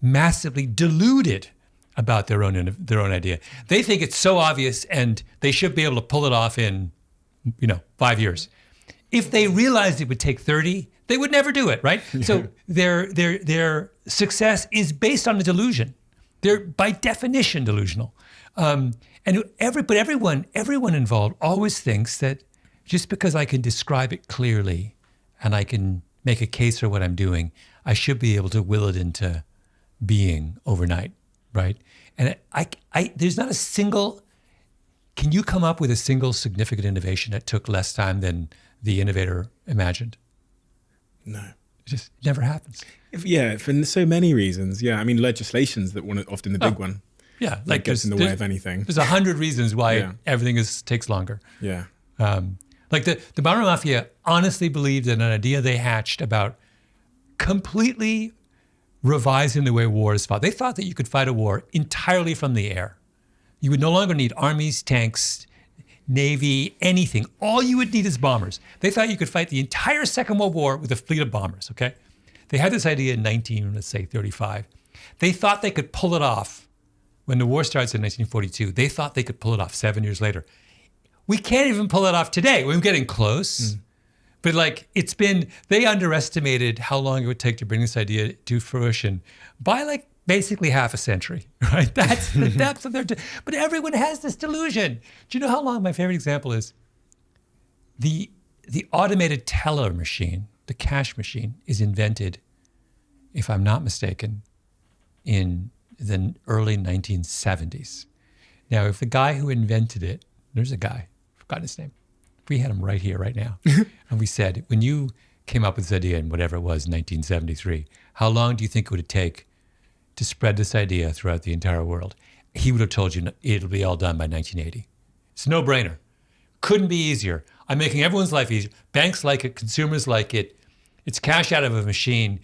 massively deluded about their own idea. They think it's so obvious and they should be able to pull it off in 5 years. If they realized it would take 30, they would never do it, right? So their success is based on a delusion. They're by definition delusional. But everyone involved always thinks that just because I can describe it clearly and I can make a case for what I'm doing, I should be able to will it into being overnight, right? And there's not a single. Can you come up with a single significant innovation that took less time than the innovator imagined? No. It just never happens. For so many reasons. Yeah, I mean, legislation's often the big one. Yeah, That gets in the way of anything. There's 100 reasons why everything takes longer. Yeah. Like the Bomber Mafia honestly believed in an idea they hatched about completely revising the way war is fought. They thought that you could fight a war entirely from the air. You would no longer need armies, tanks, Navy, anything. All you would need is bombers. They thought you could fight the entire Second World War with a fleet of bombers, okay? They had this idea in 1935. They thought they could pull it off when the war starts in 1942. They thought they could pull it off 7 years later. We can't even pull it off today. We're getting close. But they underestimated how long it would take to bring this idea to fruition by basically half a century, right? That's the depth of but everyone has this delusion. Do you know how long my favorite example is? The automated teller machine, the cash machine, is invented, if I'm not mistaken, in the early 1970s. Now, if the guy who invented it, there's a guy, I've forgotten his name. If we had him right here, right now, and we said, when you came up with this idea in whatever it was, 1973, how long do you think it would take to spread this idea throughout the entire world? He would have told you it'll be all done by 1980. It's a no-brainer. Couldn't be easier. I'm making everyone's life easier. Banks like it, consumers like it. It's cash out of a machine.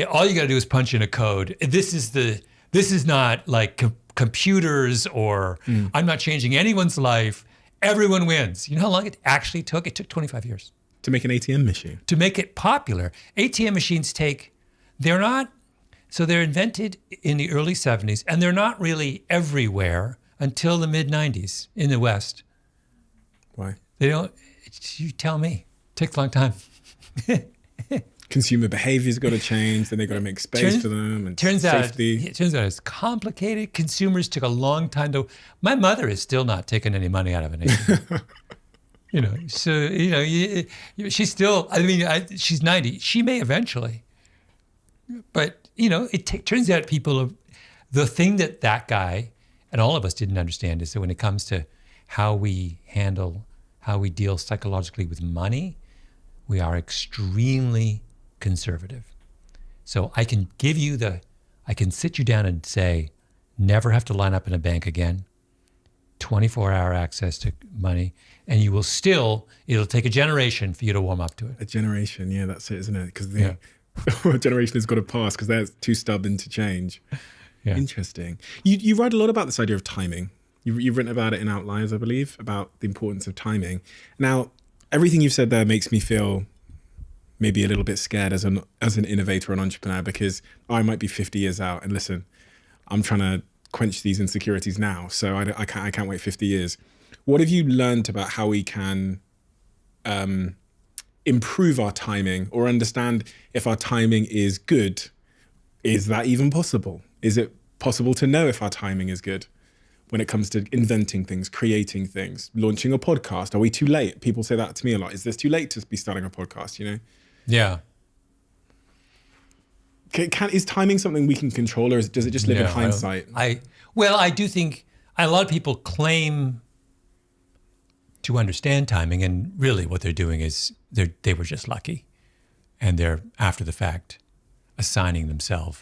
All you got to do is punch in a code. This is not like computers or I'm not changing anyone's life. Everyone wins. You know how long it actually took? It took 25 years. To make an ATM machine. To make it popular. ATM machines they're invented in the early 70s, and they're not really everywhere until the mid-90s in the West. Why? They don't, you tell me. It takes a long time. Consumer behavior's got to change, then they've got to make space for them and safety. It turns out it's complicated. Consumers took a long time to. My mother is still not taking any money out of an ATM. She's still. She's 90. She may eventually, but turns out the thing that guy and all of us didn't understand is that when it comes to how we deal psychologically with money, we are extremely conservative. So I can sit you down and say, never have to line up in a bank again, 24-hour access to money, and it'll take a generation for you to warm up to it. A generation, yeah, that's it, isn't it? Because a generation has got to pass because they're too stubborn to change. Yeah. Interesting. You write a lot about this idea of timing. You've written about it in Outliers, I believe, about the importance of timing. Now, everything you've said there makes me feel maybe a little bit scared as an innovator and entrepreneur, because I might be 50 years out and listen, I'm trying to quench these insecurities now, so I can't wait 50 years. What have you learned about how we can improve our timing or understand if our timing is good? Is that even possible? Is it possible to know if our timing is good when it comes to inventing things, creating things, launching a podcast? Are we too late? People say that to me a lot. Is this too late to be starting a podcast, Yeah. Is timing something we can control, or does it just live in hindsight? I do think a lot of people claim to understand timing, and really what they're doing is they were just lucky, and they're after the fact assigning themselves,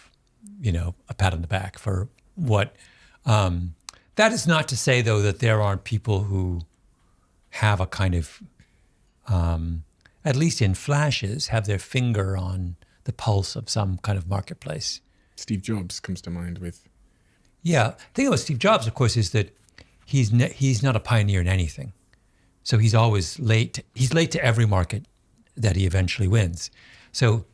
a pat on the back for what. That is not to say, though, that there aren't people who have a kind of, at least in flashes, have their finger on the pulse of some kind of marketplace. Steve Jobs comes to mind with. Yeah, the thing about Steve Jobs, of course, is that he's not a pioneer in anything. So he's always late. He's late to every market that he eventually wins. So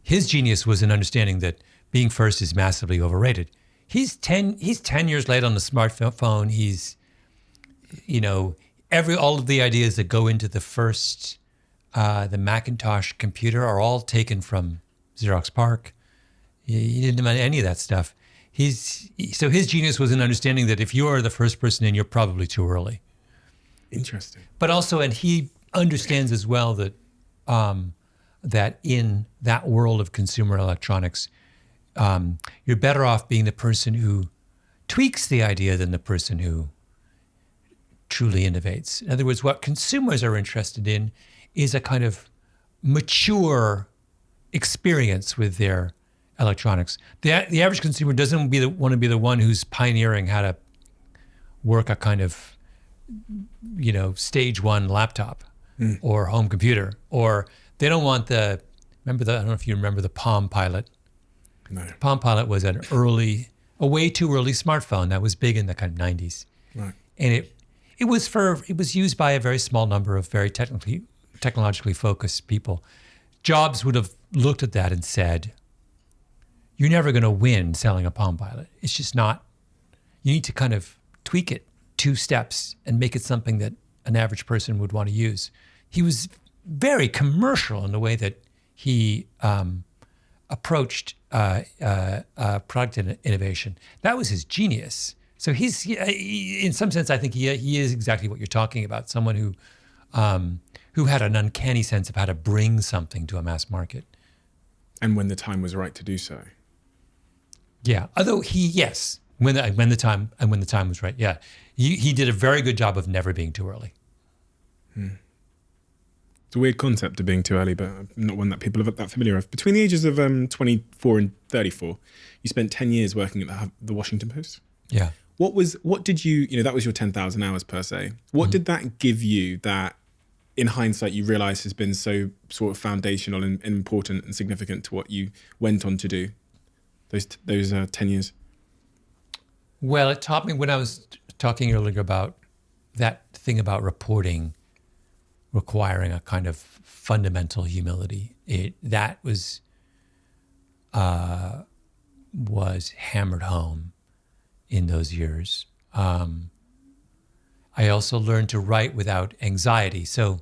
his genius was in understanding that being first is massively overrated. He's 10 years late on the smartphone. He's, all of the ideas that go into the first, the Macintosh computer are all taken from Xerox PARC. He didn't invent any of that stuff. So his genius was in understanding that if you are the first person in, you're probably too early. Interesting. But also, and he understands as well that that in that world of consumer electronics, you're better off being the person who tweaks the idea than the person who truly innovates. In other words, what consumers are interested in is a kind of mature experience with their electronics. The average consumer doesn't want to be the one who's pioneering how to work a kind of stage one laptop or home computer, or they don't want I don't know if you remember the Palm Pilot. No. Palm Pilot was a way too early smartphone that was big in the kind of 90s. Right. And it was used by a very small number of very technologically focused people. Jobs would have looked at that and said, you're never going to win selling a Palm Pilot. It's just not. You need to kind of tweak it 2 steps and make it something that an average person would want to use. He was very commercial in the way that he approached product innovation. That was his genius. So in some sense, I think he is exactly what you're talking about. Someone who had an uncanny sense of how to bring something to a mass market. And when the time was right to do so. Yeah. Although when the time was right. Yeah. He did a very good job of never being too early. It's a weird concept of being too early, but not one that people are that familiar with. Between the ages of 24 and 34, you spent 10 years working at the Washington Post. Yeah. What did you that was your 10,000 hours per se. What did that give you that in hindsight you realize has been so sort of foundational and important and significant to what you went on to do those 10 years? Well, it taught me when I was talking earlier about that thing about reporting requiring a kind of fundamental humility. That was hammered home in those years. I also learned to write without anxiety. So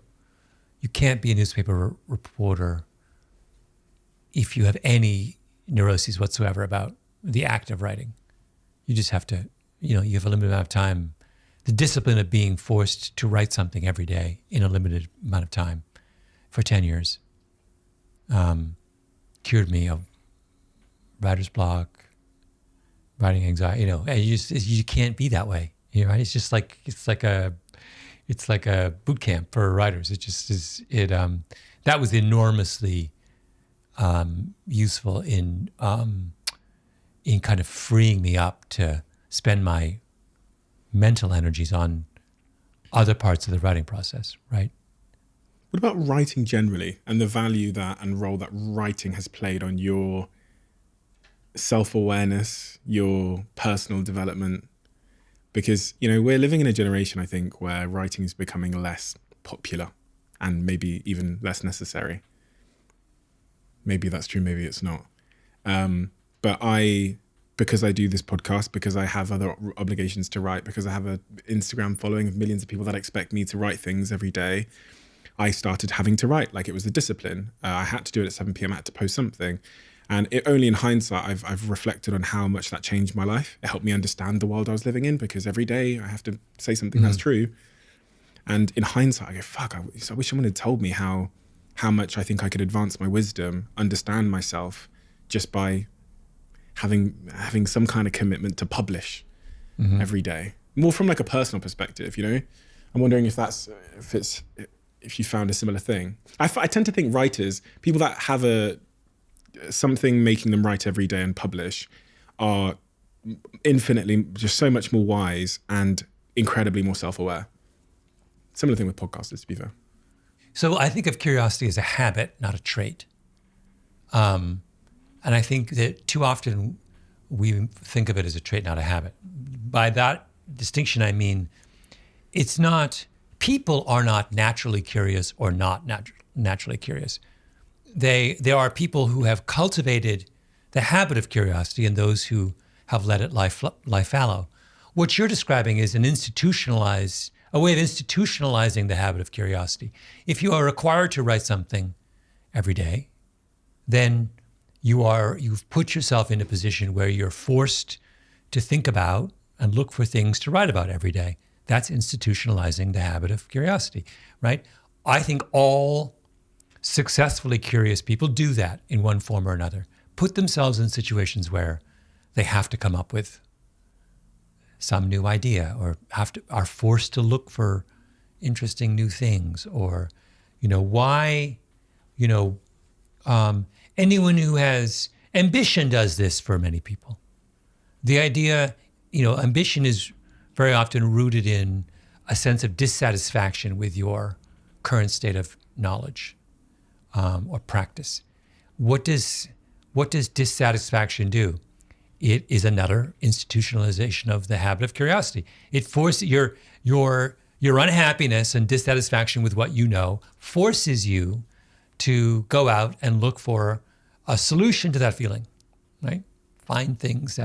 you can't be a newspaper reporter if you have any neuroses whatsoever about the act of writing. You just have to, you have a limited amount of time. The discipline of being forced to write something every day in a limited amount of time for 10 years cured me of writer's block, writing anxiety. And you can't be that way. Right? It's just like it's like a boot camp for writers. It just is. That was enormously useful in kind of freeing me up to spend my mental energies on other parts of the writing process, right? What about writing generally and the value and role that writing has played on your self-awareness, your personal development? Because, we're living in a generation, I think, where writing is becoming less popular and maybe even less necessary. Maybe that's true, maybe it's not. But because I do this podcast, because I have other obligations to write, because I have an Instagram following of millions of people that expect me to write things every day, I started having to write like it was a discipline. I had to do it at 7 p.m. I had to post something. And only in hindsight, I've reflected on how much that changed my life. It helped me understand the world I was living in, because every day I have to say something that's true. And in hindsight, I go, fuck, I wish someone had told me how much I think I could advance my wisdom, understand myself just by having some kind of commitment to publish every day. More from like a personal perspective, you know? I'm wondering if you found a similar thing. I tend to think writers, people that have something making them write every day and publish, are infinitely just so much more wise and incredibly more self-aware. Similar thing with podcasters, to be fair. So I think of curiosity as a habit, not a trait. And I think that too often we think of it as a trait, not a habit. By that distinction, I mean, people are not naturally curious or not naturally curious. There are people who have cultivated the habit of curiosity and those who have let it lie fallow. What you're describing is a way of institutionalizing the habit of curiosity. If you are required to write something every day, then you've put yourself in a position where you're forced to think about and look for things to write about every day. That's institutionalizing the habit of curiosity, right? I think all successfully curious people do that in one form or another, put themselves in situations where they have to come up with some new idea or are forced to look for interesting new things, or, anyone who has ambition does this for many people. The idea, ambition is very often rooted in a sense of dissatisfaction with your current state of knowledge or practice. What does dissatisfaction do? It is another institutionalization of the habit of curiosity. It forces your unhappiness and dissatisfaction with what you know forces you to go out and look for a solution to that feeling, right? Find things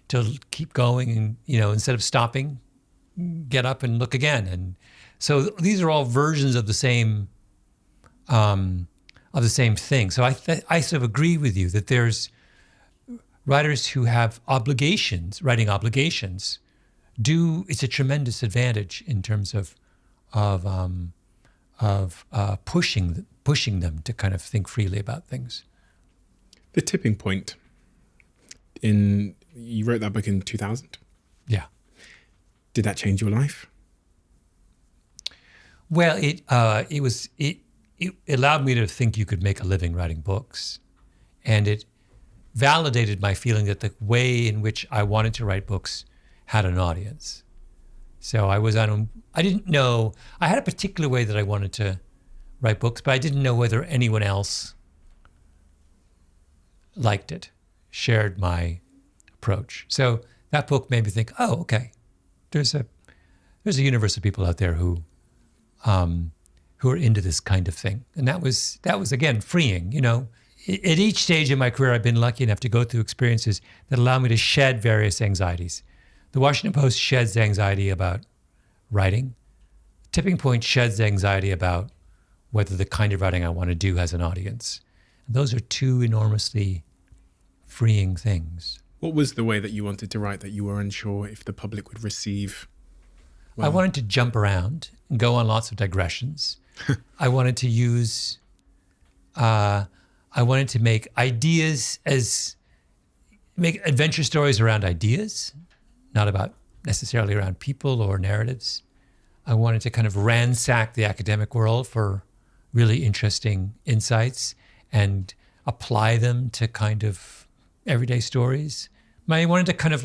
to keep going, and instead of stopping, get up and look again. And so these are all versions of the same thing. So I sort of agree with you that there's writers who have writing obligations. It's a tremendous advantage in terms of pushing them to kind of think freely about things. The Tipping Point. You wrote that book in 2000. Yeah. Did that change your life? Well, it allowed me to think you could make a living writing books, and it validated my feeling that the way in which I wanted to write books had an audience. So I didn't know, I had a particular way that I wanted to write books, but I didn't know whether anyone else liked it, shared my approach. So that book made me think, oh, okay, there's a universe of people out there who are into this kind of thing. And that was again, freeing, At each stage in my career, I've been lucky enough to go through experiences that allow me to shed various anxieties. The Washington Post sheds anxiety about writing. Tipping Point sheds anxiety about whether the kind of writing I want to do has an audience. And those are two enormously freeing things. What was the way that you wanted to write that you were unsure if the public would receive? Well, I wanted to jump around and go on lots of digressions. I wanted to use... I wanted to make adventure stories around ideas, not about necessarily around people or narratives. I wanted to kind of ransack the academic world for really interesting insights and apply them to kind of everyday stories. I wanted to kind of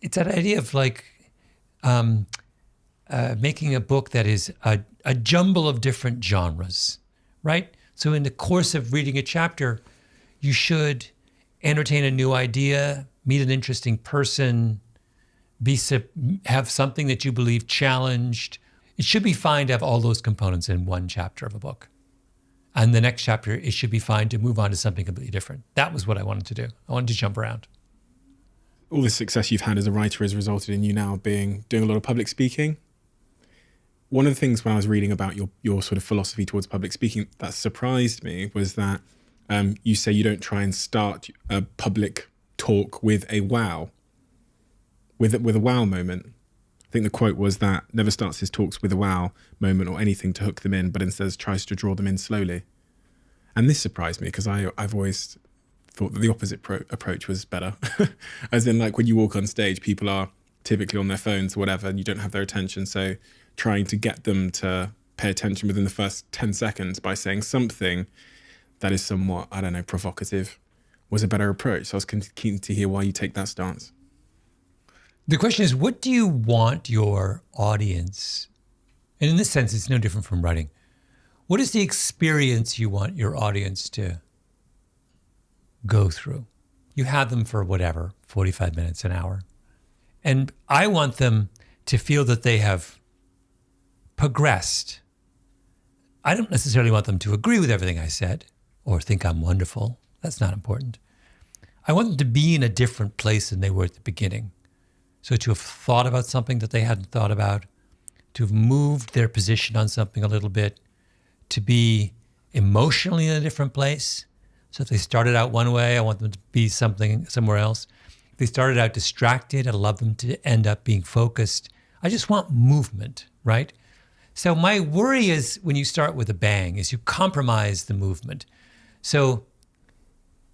it's that idea of making a book that is a jumble of different genres, right? So in the course of reading a chapter, you should entertain a new idea, meet an interesting person, have something that you believe challenged. It should be fine to have all those components in one chapter of a book. And the next chapter, it should be fine to move on to something completely different. That was what I wanted to do. I wanted to jump around. All the success you've had as a writer has resulted in you now doing a lot of public speaking. One of the things when I was reading about your sort of philosophy towards public speaking that surprised me was that you say you don't try and start a public talk with a wow, with a wow moment. I think the quote was that never starts his talks with a wow moment or anything to hook them in, but instead tries to draw them in slowly. And this surprised me because I've always thought that the opposite approach was better. As in, like, when you walk on stage, people are typically on their phones or whatever, and you don't have their attention. So trying to get them to pay attention within the first 10 seconds by saying something that is somewhat, I don't know, provocative was a better approach. So I was keen to hear why you take that stance. The question is, what do you want your audience, and in this sense, it's no different from writing, what is the experience you want your audience to go through? You have them for whatever, 45 minutes, an hour. And I want them to feel that they have progressed. I don't necessarily want them to agree with everything I said or think I'm wonderful. That's not important. I want them to be in a different place than they were at the beginning. So to have thought about something that they hadn't thought about, to have moved their position on something a little bit, to be emotionally in a different place. So if they started out one way, I want them to be somewhere else. If they started out distracted, I'd love them to end up being focused. I just want movement, right? So my worry is when you start with a bang is you compromise the movement. So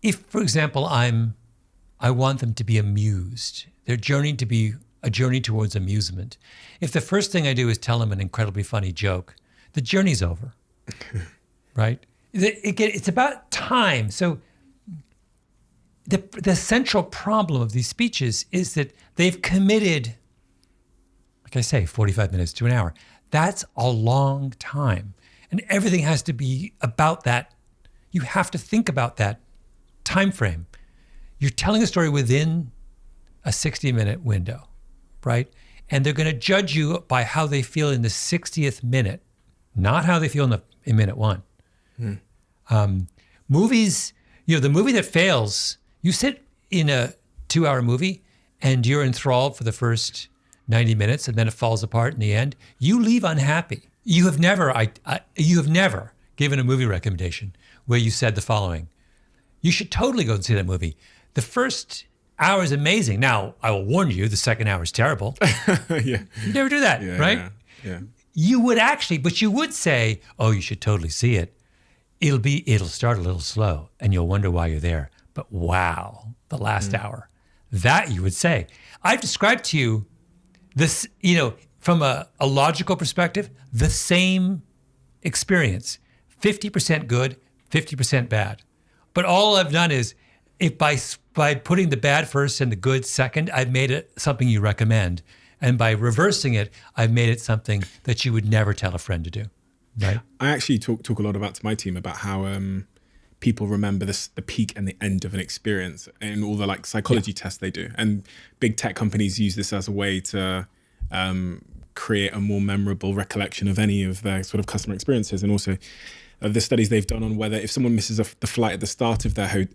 if, for example, I want them to be amused, their journey to be a journey towards amusement. If the first thing I do is tell them an incredibly funny joke, the journey's over, right? It's about time. So the central problem of these speeches is that they've committed, like I say, 45 minutes to an hour. That's a long time. And everything has to be about that. You have to think about that time frame. You're telling a story within a 60-minute window, right? And they're going to judge you by how they feel in the 60th minute, not how they feel in minute one. Movies, the movie that fails, you sit in a 2-hour movie and you're enthralled for the first 90 minutes and then it falls apart in the end. You leave unhappy. You have never given a movie recommendation where you said the following: you should totally go and see that movie. The first hour is amazing. Now, I will warn you, the second hour is terrible. Yeah. You never do that, right? Yeah. You would actually, but you would say, oh, you should totally see it. It'll start a little slow and you'll wonder why you're there. But wow, the last hour, that you would say. I've described to you this, from a logical perspective, the same experience, 50% good, 50% bad. But all I've done is, if by putting the bad first and the good second, I've made it something you recommend. And by reversing it, I've made it something that you would never tell a friend to do, right? I actually talk a lot about to my team about how people remember the peak and the end of an experience in all the psychology tests they do. And big tech companies use this as a way to create a more memorable recollection of any of their sort of customer experiences. And also the studies they've done on whether if someone misses the flight at the start of their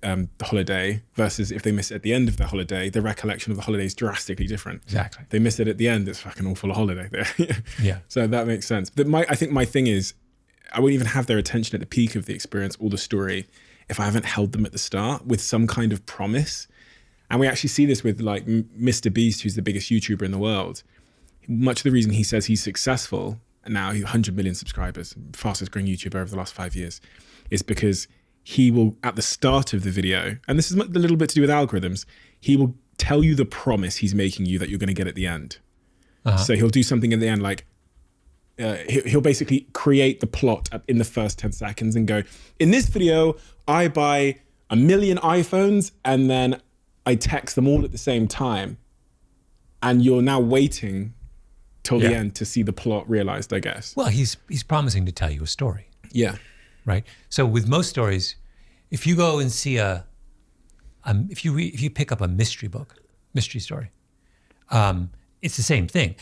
holiday versus if they miss it at the end of their holiday, the recollection of the holiday is drastically different. Exactly. If they miss it at the end, it's fucking awful holiday there. Yeah. So that makes sense. But I think my thing is, I won't even have their attention at the peak of the experience or the story if I haven't held them at the start with some kind of promise. And we actually see this with Mr. Beast, who's the biggest YouTuber in the world. Much of the reason he says he's successful now, 100 million subscribers, fastest growing YouTuber over the last 5 years, is because he will, at the start of the video, and this is a little bit to do with algorithms, he will tell you the promise he's making you that you're going to get at the end. So he'll do something in the end, he'll basically create the plot in the first 10 seconds and go, in this video, I buy 1 million iPhones and then I text them all at the same time. And you're now waiting till the end to see the plot realized, I guess. Well, he's promising to tell you a story. Yeah. Right. So with most stories, if you go and see if you pick up a mystery story, it's the same thing.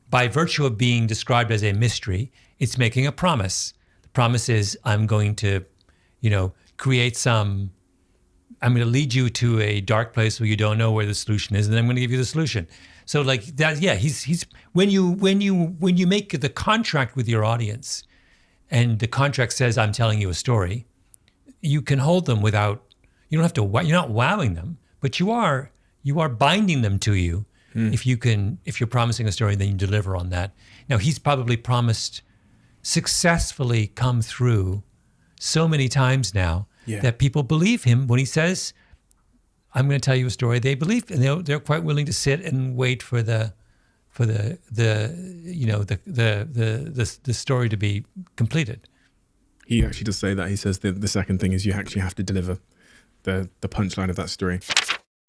By virtue of being described as a mystery, it's making a promise. The promise is, I'm going to, I'm going to lead you to a dark place where you don't know where the solution is, and then I'm going to give you the solution. So like that, yeah, he's when you make the contract with your audience, and the contract says, I'm telling you a story, you can hold them without, you don't have to, you're not wowing them, but you are binding them to you. If you're promising a story, then you deliver on that. Now, he's probably promised successfully come through so many times now Yeah. that people believe him when he says, I'm going to tell you a story. They believe, and they're quite willing to sit and wait for the story to be completed. He actually does say that. He says the second thing is you actually have to deliver the punchline of that story.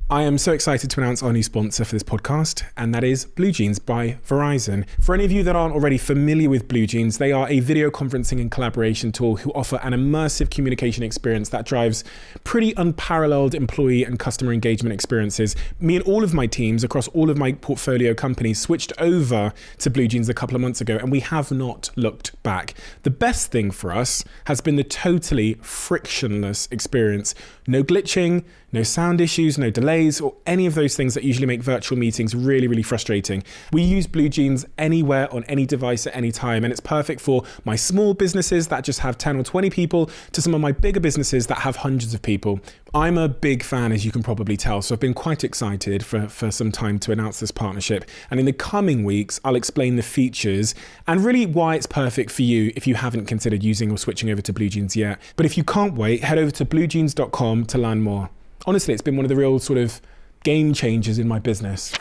I am so excited to announce our new sponsor for this podcast, and that is Blue Jeans by Verizon. For any of you that aren't already familiar with Blue Jeans, they are a video conferencing and collaboration tool who offer an immersive communication experience that drives pretty unparalleled employee and customer engagement experiences. Me and all of my teams across all of my portfolio companies switched over to Blue Jeans a couple of months ago, and we have not looked back. The best thing for us has been the totally frictionless experience. No glitching, no sound issues, no delays, or any of those things that usually make virtual meetings really, really frustrating. We use Blue Jeans anywhere on any device at any time, and it's perfect for my small businesses that just have 10 or 20 people to some of my bigger businesses that have hundreds of people. I'm a big fan, as you can probably tell, so I've been quite excited for some time to announce this partnership. And in the coming weeks, I'll explain the features and really why it's perfect for you if you haven't considered using or switching over to Blue Jeans yet. But if you can't wait, head over to bluejeans.com to learn more. Honestly, it's been one of the real sort of game changers in my business.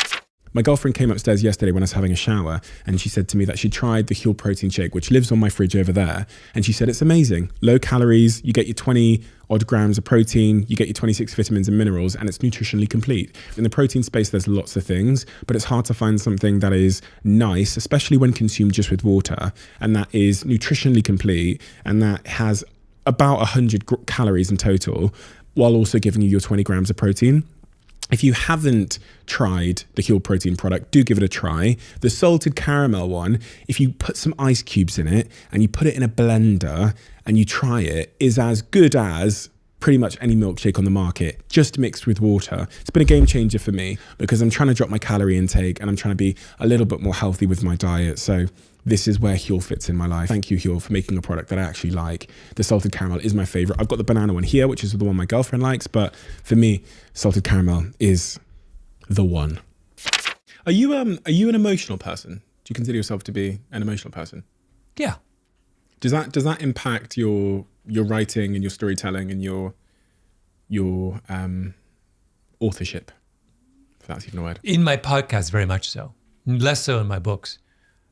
My girlfriend came upstairs yesterday when I was having a shower, and she said to me that she tried the Huel protein shake, which lives on my fridge over there. And she said it's amazing. Low calories, you get your 20 odd grams of protein, you get your 26 vitamins and minerals, and it's nutritionally complete. In the protein space, there's lots of things, but it's hard to find something that is nice, especially when consumed just with water, and that is nutritionally complete, and that has about 100 calories in total, while also giving you your 20 grams of protein. If you haven't tried the Huel protein product, do give it a try. The salted caramel one, if you put some ice cubes in it and you put it in a blender and you try it, is as good as pretty much any milkshake on the market, just mixed with water. It's been a game changer for me because I'm trying to drop my calorie intake and I'm trying to be a little bit more healthy with my diet. So this is where Huel fits in my life. Thank you, Huel, for making a product that I actually like. The salted caramel is my favorite. I've got the banana one here, which is the one my girlfriend likes, but for me, salted caramel is the one. Are you an emotional person? Do you consider yourself to be an emotional person? Yeah. Does that impact your writing and your storytelling and your authorship? If that's even a word. In my podcast, very much so. Less so in my books.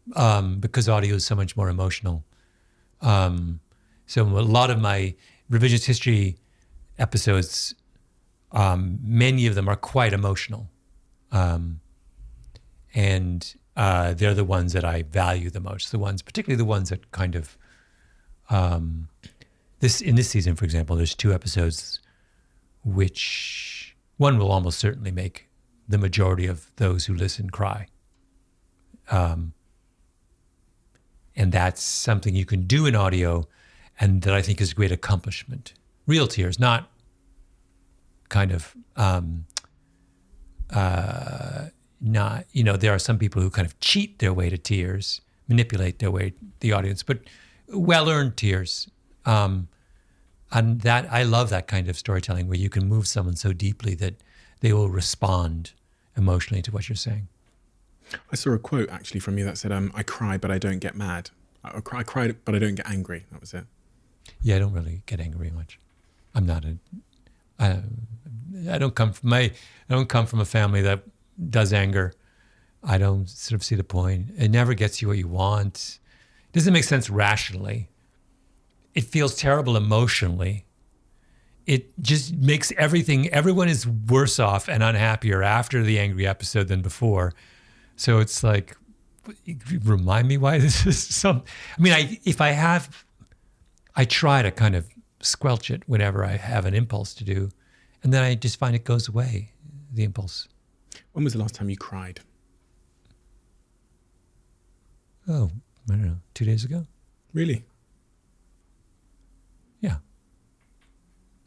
Because audio is so much more emotional. So a lot of my revisionist history episodes, many of them are quite emotional. And they're the ones that I value the most. Particularly the ones that kind of, in this season, for example, there's 2 episodes which one will almost certainly make the majority of those who listen cry. And that's something you can do in audio and that I think is a great accomplishment. Real tears, not kind of, there are some people who kind of cheat their way to tears, manipulate their way to the audience, but well-earned tears. And that I love that kind of storytelling where you can move someone so deeply that they will respond emotionally to what you're saying. I saw a quote actually from you that said, I cry, but I don't get mad. I cry, but I don't get angry. That was it. Yeah, I don't really get angry much. I'm not I don't come from a family that does anger. I don't sort of see the point. It never gets you what you want. It doesn't make sense rationally. It feels terrible emotionally. It just makes everyone is worse off and unhappier after the angry episode than before. So it's like, remind me why this is I try to kind of squelch it whenever I have an impulse to do. And then I just find it goes away, the impulse. When was the last time you cried? Oh, I don't know, 2 days ago? Really? Yeah.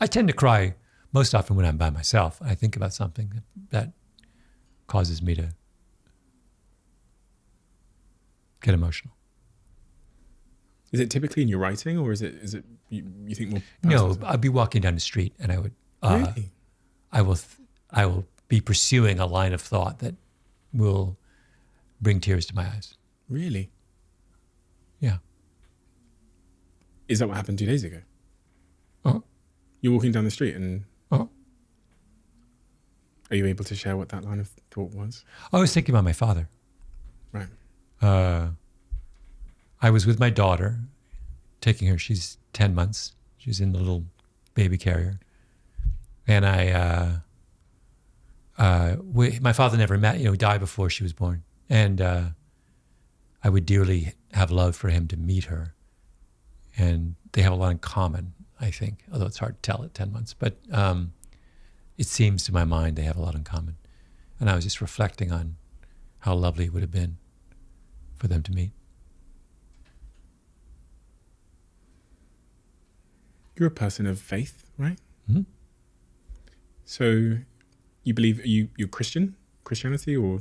I tend to cry most often when I'm by myself. I think about something that causes me to get emotional. Is it typically in your writing, or is it you think more? No, I'd be walking down the street and I would. Really? I will be pursuing a line of thought that will bring tears to my eyes. Really? Yeah. Is that what happened 2 days ago? Uh-huh. You're walking down the street and Uh-huh. are you able to share what that line of thought was? I was thinking about my father. Right. I was with my daughter, taking her. She's 10 months. She's in the little baby carrier. And my father never met, he died before she was born. And I would dearly have loved for him to meet her. And they have a lot in common, I think, although it's hard to tell at 10 months. But it seems to my mind they have a lot in common. And I was just reflecting on how lovely it would have been for them to meet. You're a person of faith, right? Mm-hmm. So you believe, you're Christianity or?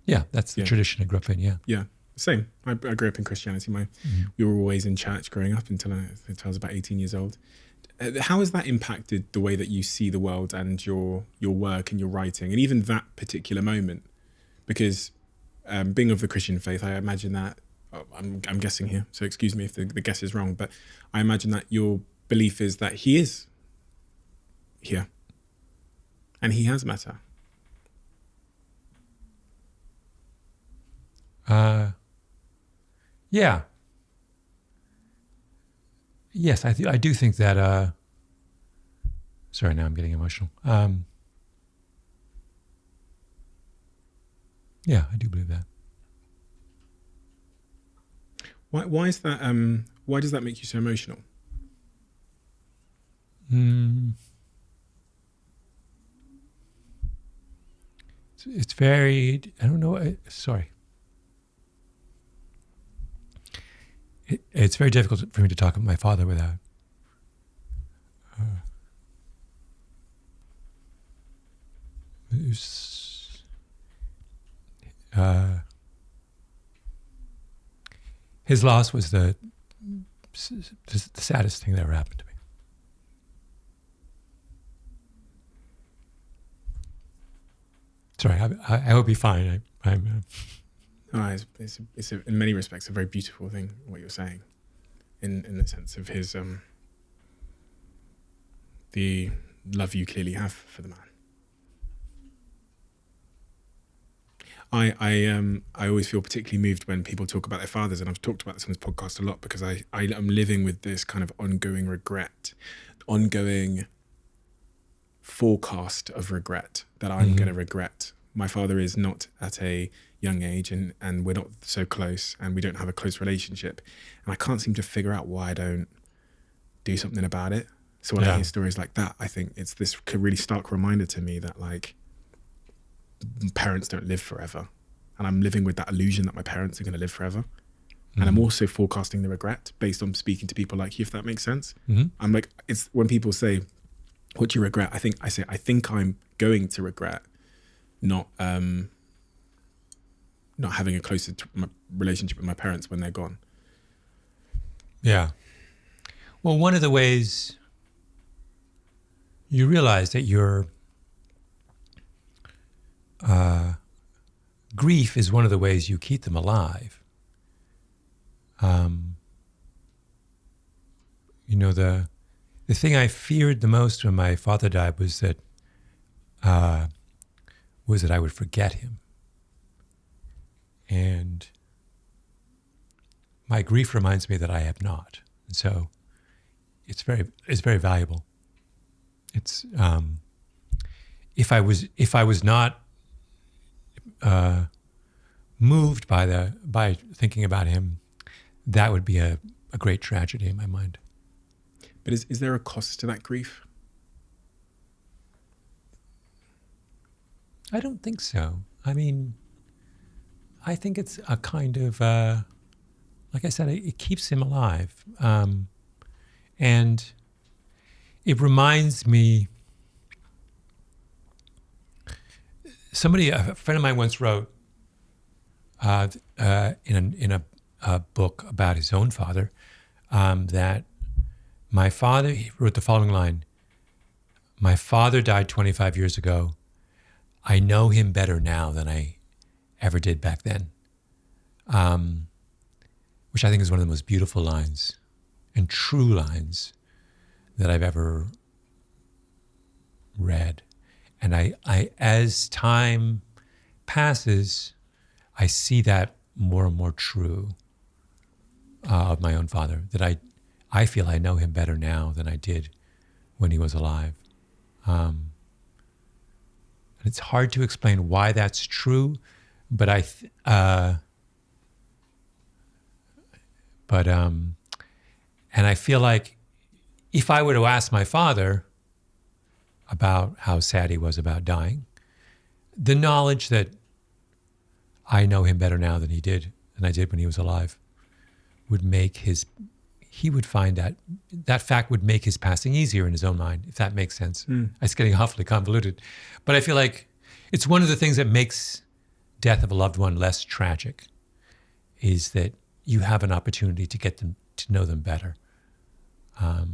Yeah, that's the tradition I grew up in, yeah. Yeah, same. I grew up in Christianity. We were always in church growing up until I was about 18 years old. How has that impacted the way that you see the world and your work and your writing and even that particular moment? Because being of the Christian faith, I imagine that, I'm guessing here, so excuse me if the guess is wrong, but I imagine that your belief is that he is here and he has matter. Yeah. Yes, I do think that. Sorry, now I'm getting emotional. Yeah, I do believe that. Why is that? Why does that make you so emotional? It's very. I don't know. Sorry. It's very difficult for me to talk about my father without. His loss was the saddest thing that ever happened to me. Sorry, I hope you're fine. It's in many respects a very beautiful thing what you're saying, in the sense of his the love you clearly have for the man. I always feel particularly moved when people talk about their fathers, and I've talked about this on this podcast a lot because I'm living with this kind of ongoing regret, ongoing forecast of regret that I'm going to regret. My father is not at a young age and we're not so close and we don't have a close relationship. And I can't seem to figure out why I don't do something about it. So when I hear stories like that, I think it's this really stark reminder to me that like parents don't live forever. And I'm living with that illusion that my parents are going to live forever. And I'm also forecasting the regret based on speaking to people like you, if that makes sense. I'm like, it's when people say, what do you regret? I think I'm going to regret not having a closer relationship with my parents when they're gone. Yeah. Well, one of the ways you realize that your grief is one of the ways you keep them alive. The thing I feared the most when my father died was that I would forget him. And my grief reminds me that I have not. And so it's very valuable. It's if I was not moved by thinking about him, that would be a great tragedy in my mind. But is there a cost to that grief? I don't think so. I mean, I think it's a kind of, like I said, it keeps him alive. And it reminds me, a friend of mine once wrote in a book about his own father, that my father, he wrote the following line: "My father died 25 years ago. I know him better now than I ever did back then," which I think is one of the most beautiful lines and true lines that I've ever read. And I as time passes, I see that more and more true of my own father, that I feel I know him better now than I did when he was alive. And it's hard to explain why that's true, but and I feel like if I were to ask my father about how sad he was about dying, the knowledge that I know him better now than I did when he was alive would make he would find that fact would make his passing easier in his own mind, if that makes sense. It's getting awfully convoluted. But I feel like it's one of the things that makes death of a loved one less tragic, is that you have an opportunity to get them to know them better. I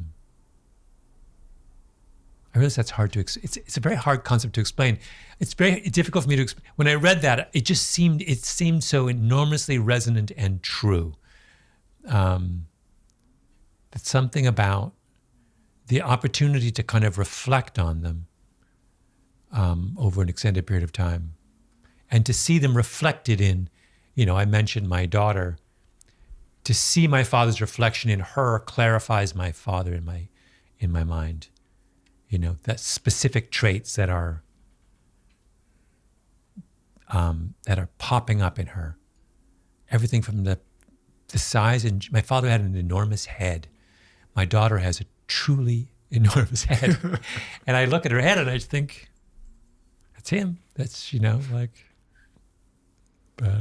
realize that's hard to. It's a very hard concept to explain. It's very difficult for me to explain. When I read that, it seemed so enormously resonant and true. That something about the opportunity to kind of reflect on them over an extended period of time, and to see them reflected in, I mentioned my daughter. To see my father's reflection in her clarifies my father in my mind. That specific traits that are popping up in her. Everything from the size, and my father had an enormous head. My daughter has a truly enormous head. And I look at her head and I just think, that's him. That's, but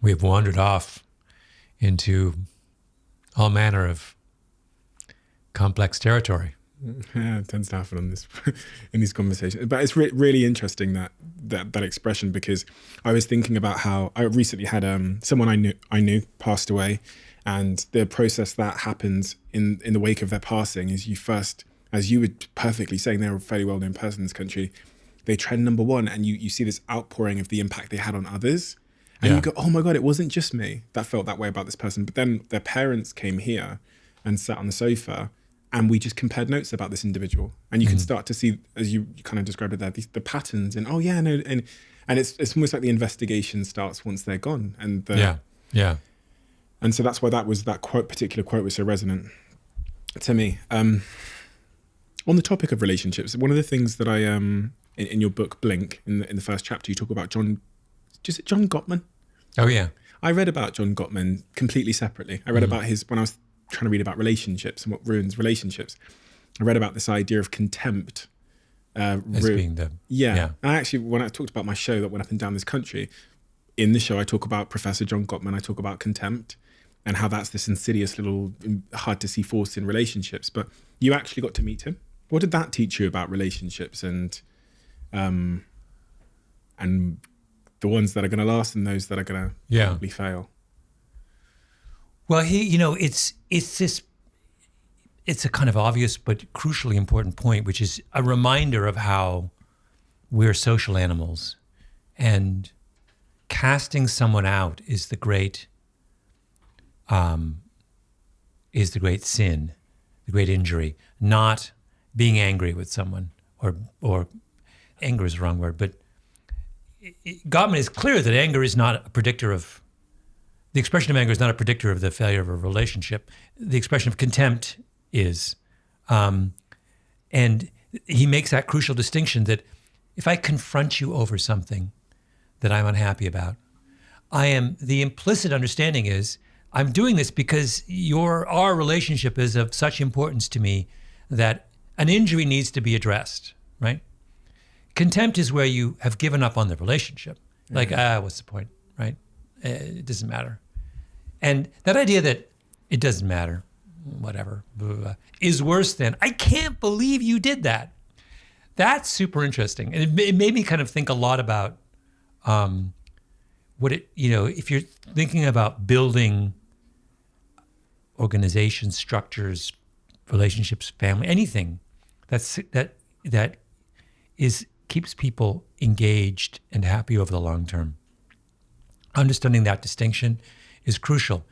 we have wandered off into all manner of complex territory. Yeah, it tends to happen in these conversations. But it's really interesting that expression, because I was thinking about how I recently had someone I knew passed away, and the process that happens in the wake of their passing is you first, as you were perfectly saying, they're a fairly well-known person in this country. They trend number one, and you see this outpouring of the impact they had on others. And you go, oh my God, it wasn't just me that felt that way about this person. But then their parents came here and sat on the sofa, and we just compared notes about this individual. And you can start to see, as you kind of described it there, the patterns. And and it's almost like the investigation starts once they're gone. And And so that's why that particular quote was so resonant to me. On the topic of relationships, one of the things that I in your book Blink, in the first chapter, you talk about John Gottman. Oh yeah. I read about John Gottman completely separately. I read about when I was trying to read about relationships and what ruins relationships. I read about this idea of contempt. As being the... Yeah. And actually, when I talked about my show that went up and down this country, in the show I talk about Professor John Gottman. I talk about contempt and how that's this insidious little hard to see force in relationships. But you actually got to meet him. What did that teach you about relationships and the ones that are going to last and those that are going to probably fail? Well, it's a kind of obvious but crucially important point, which is a reminder of how we're social animals, and casting someone out is the great sin, the great injury. Not being angry with someone, or anger is the wrong word, but Gottman is clear that anger is not a predictor of, the expression of anger is not a predictor of the failure of a relationship. The expression of contempt is. And he makes that crucial distinction that if I confront you over something that I'm unhappy about, the implicit understanding is I'm doing this because our relationship is of such importance to me that an injury needs to be addressed, right? Contempt is where you have given up on the relationship. Like, what's the point, right? It doesn't matter. And that idea that it doesn't matter, whatever, blah, blah, blah, is worse than, I can't believe you did that. That's super interesting. And it made me kind of think a lot about if you're thinking about building organizations, structures, relationships, family, anything that is keeps people engaged and happy over the long term. Understanding that distinction is crucial.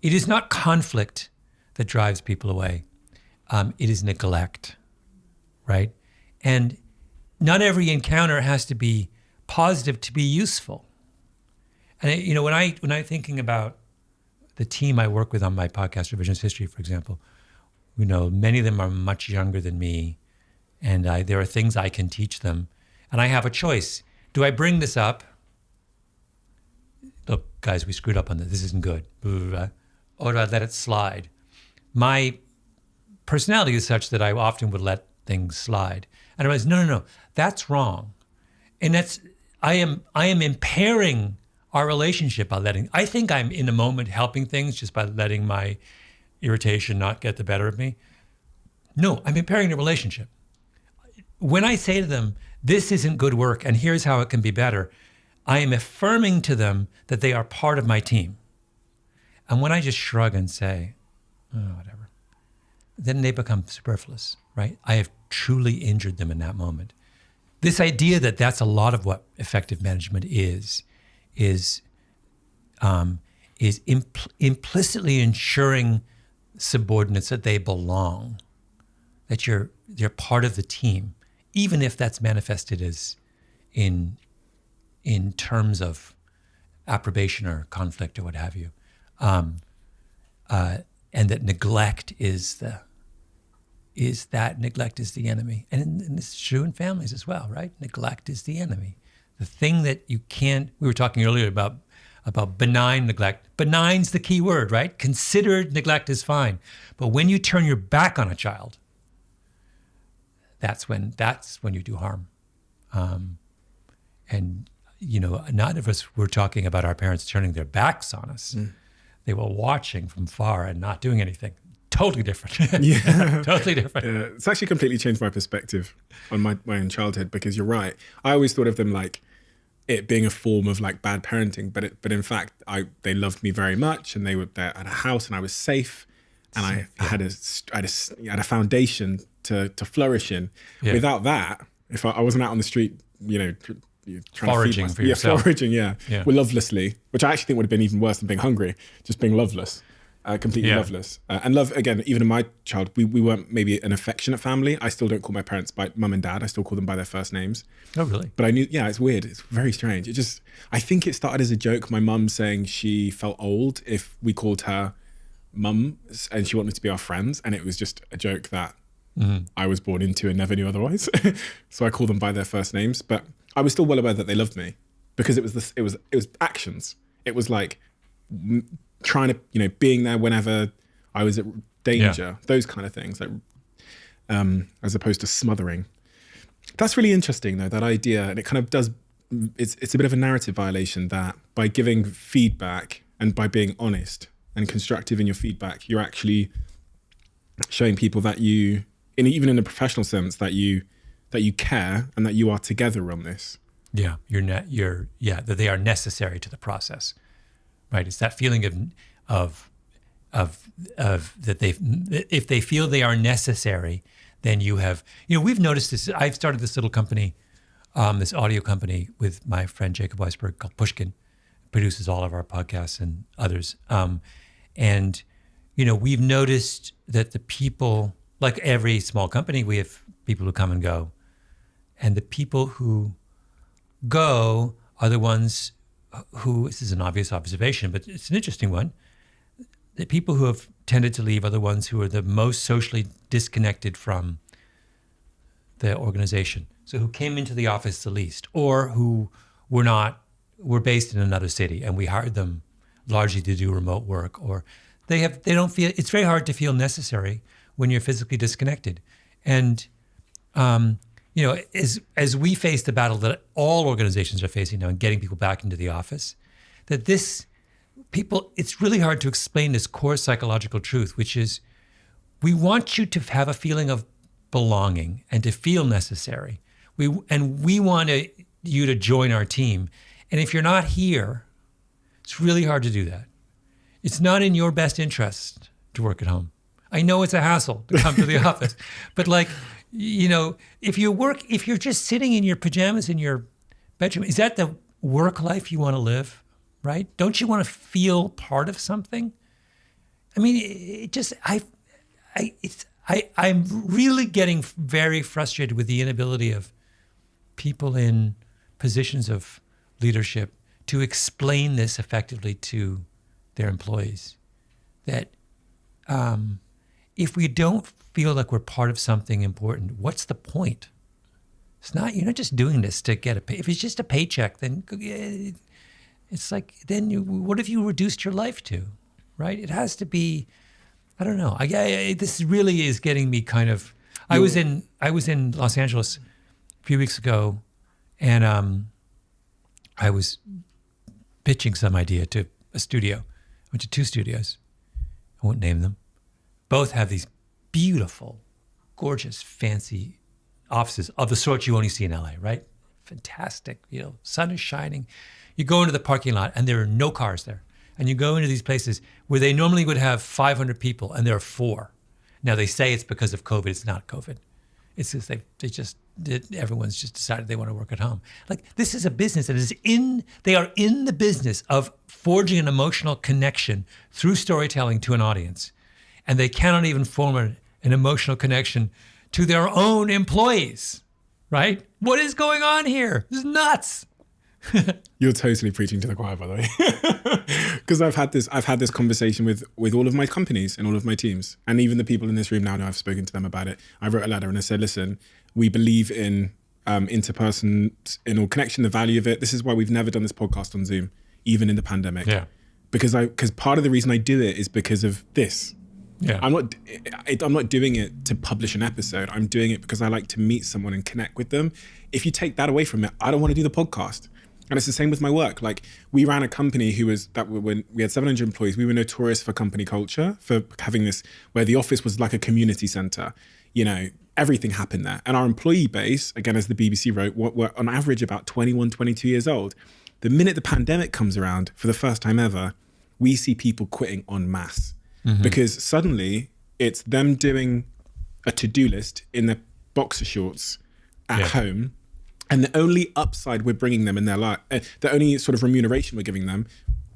It is not conflict that drives people away. It is neglect, right? And not every encounter has to be positive to be useful. And you know, when I'm thinking about the team I work with on my podcast, Revisionist History, for example, you know, many of them are much younger than me, and there are things I can teach them, and I have a choice. Do I bring this up? Look, guys, we screwed up on this. This isn't good. Or do I let it slide? My personality is such that I often would let things slide. And I realized, no, that's wrong. And I am impairing our relationship by letting, I think I'm in a moment helping things just by letting my irritation not get the better of me. No, I'm impairing the relationship. When I say to them, this isn't good work and here's how it can be better, I am affirming to them that they are part of my team. And when I just shrug and say, oh, whatever, then they become superfluous, right? I have truly injured them in that moment. This idea that that's a lot of what effective management is implicitly ensuring subordinates that they belong, that they're part of the team, even if that's manifested as in terms of approbation or conflict or what have you, and that neglect is the enemy, and this is true in families as well, right? Neglect is the enemy. The thing that you can't. We were talking earlier about benign neglect. Benign's the key word, right? Considered neglect is fine, but when you turn your back on a child, that's when you do harm. And you know, none of us were talking about our parents turning their backs on us. They were watching from far and not doing anything. Totally different. Yeah. Totally different. Yeah. It's actually completely changed my perspective on my own childhood, because you're right. I always thought of them like it being a form of like bad parenting, but in fact, they loved me very much, and they were there at a house, and I was safe, and I had a foundation to flourish in. Yeah. Without that, if I wasn't out on the street, you know, trying Foraging to feed for yourself. Foraging, lovelessly, which I actually think would have been even worse than being hungry, just being loveless. Completely loveless. And love, again, even in my child, we weren't maybe an affectionate family. I still don't call my parents by mum and dad. I still call them by their first names. Oh, really? But I knew, it's weird. It's very strange. I think it started as a joke. My mum saying she felt old if we called her mum, and she wanted to be our friends. And it was just a joke that I was born into and never knew otherwise. So I call them by their first names. But I was still well aware that they loved me, because it was actions. It was like trying to, you know, being there whenever I was at danger, those kind of things, like, as opposed to smothering. That's really interesting, though, that idea, and it kind of does. It's a bit of a narrative violation that by giving feedback and by being honest and constructive in your feedback, you're actually showing people that you, even in a professional sense, that you care and that you are together on this. Yeah, that they are necessary to the process. Right, it's that feeling of that if they feel they are necessary, then you have, you know, we've noticed this. I've started this little company, this audio company with my friend Jacob Weisberg called Pushkin, produces all of our podcasts and others. And you know, we've noticed that the people, like every small company, we have people who come and go, and the people who go are the ones who, this is an obvious observation, but it's an interesting one. The people who have tended to leave are the ones who are the most socially disconnected from the organization. So who came into the office the least, or who were based in another city and we hired them largely to do remote work, or they don't feel, it's very hard to feel necessary when you're physically disconnected. And, you know, as we face the battle that all organizations are facing now in getting people back into the office, that it's really hard to explain this core psychological truth, which is we want you to have a feeling of belonging and to feel necessary. We want you to join our team. And if you're not here, it's really hard to do that. It's not in your best interest to work at home. I know it's a hassle to come to the office, but like, you know, if you're just sitting in your pajamas in your bedroom, is that the work life you want to live, right? Don't you want to feel part of something? I mean, I'm really getting very frustrated with the inability of people in positions of leadership to explain this effectively to their employees. That if we don't feel like we're part of something important, what's the point? You're not just doing this to get a pay. If it's just a paycheck, then it's like, what have you reduced your life to, right? It has to be, I don't know. This really is getting me kind of. I was in Los Angeles a few weeks ago, and I was pitching some idea to a studio. I went to 2 studios. I won't name them. Both have these beautiful, gorgeous, fancy offices of the sort you only see in LA, right? Fantastic. You know, sun is shining. You go into the parking lot, and there are no cars there. And you go into these places where they normally would have 500 people, and there are 4. Now, they say it's because of COVID. It's not COVID. It's just everyone's just decided they want to work at home. Like, this is a business that they are in the business of forging an emotional connection through storytelling to an audience. And they cannot even form an emotional connection to their own employees, right? What is going on here? This is nuts. You're totally preaching to the choir, by the way, because I've had this conversation with all of my companies and all of my teams, and even the people in this room now know I've spoken to them about it. I wrote a letter and I said, listen, we believe in interpersonal connection, the value of it. This is why we've never done this podcast on Zoom, even in the pandemic. Yeah, because part of the reason I do it is because of this. Yeah, I'm not doing it to publish an episode. I'm doing it because I like to meet someone and connect with them. If you take that away from it, I don't want to do the podcast. And it's the same with my work. Like, we ran a company when we had 700 employees. We were notorious for company culture, for having this, where the office was like a community center. You know, everything happened there. And our employee base, again, as the BBC wrote, were on average about 21, 22 years old. The minute the pandemic comes around, for the first time ever, we see people quitting en masse. Mm-hmm. Because suddenly it's them doing a to-do list in their boxer shorts at home. And the only upside we're bringing them in their life, the only sort of remuneration we're giving them,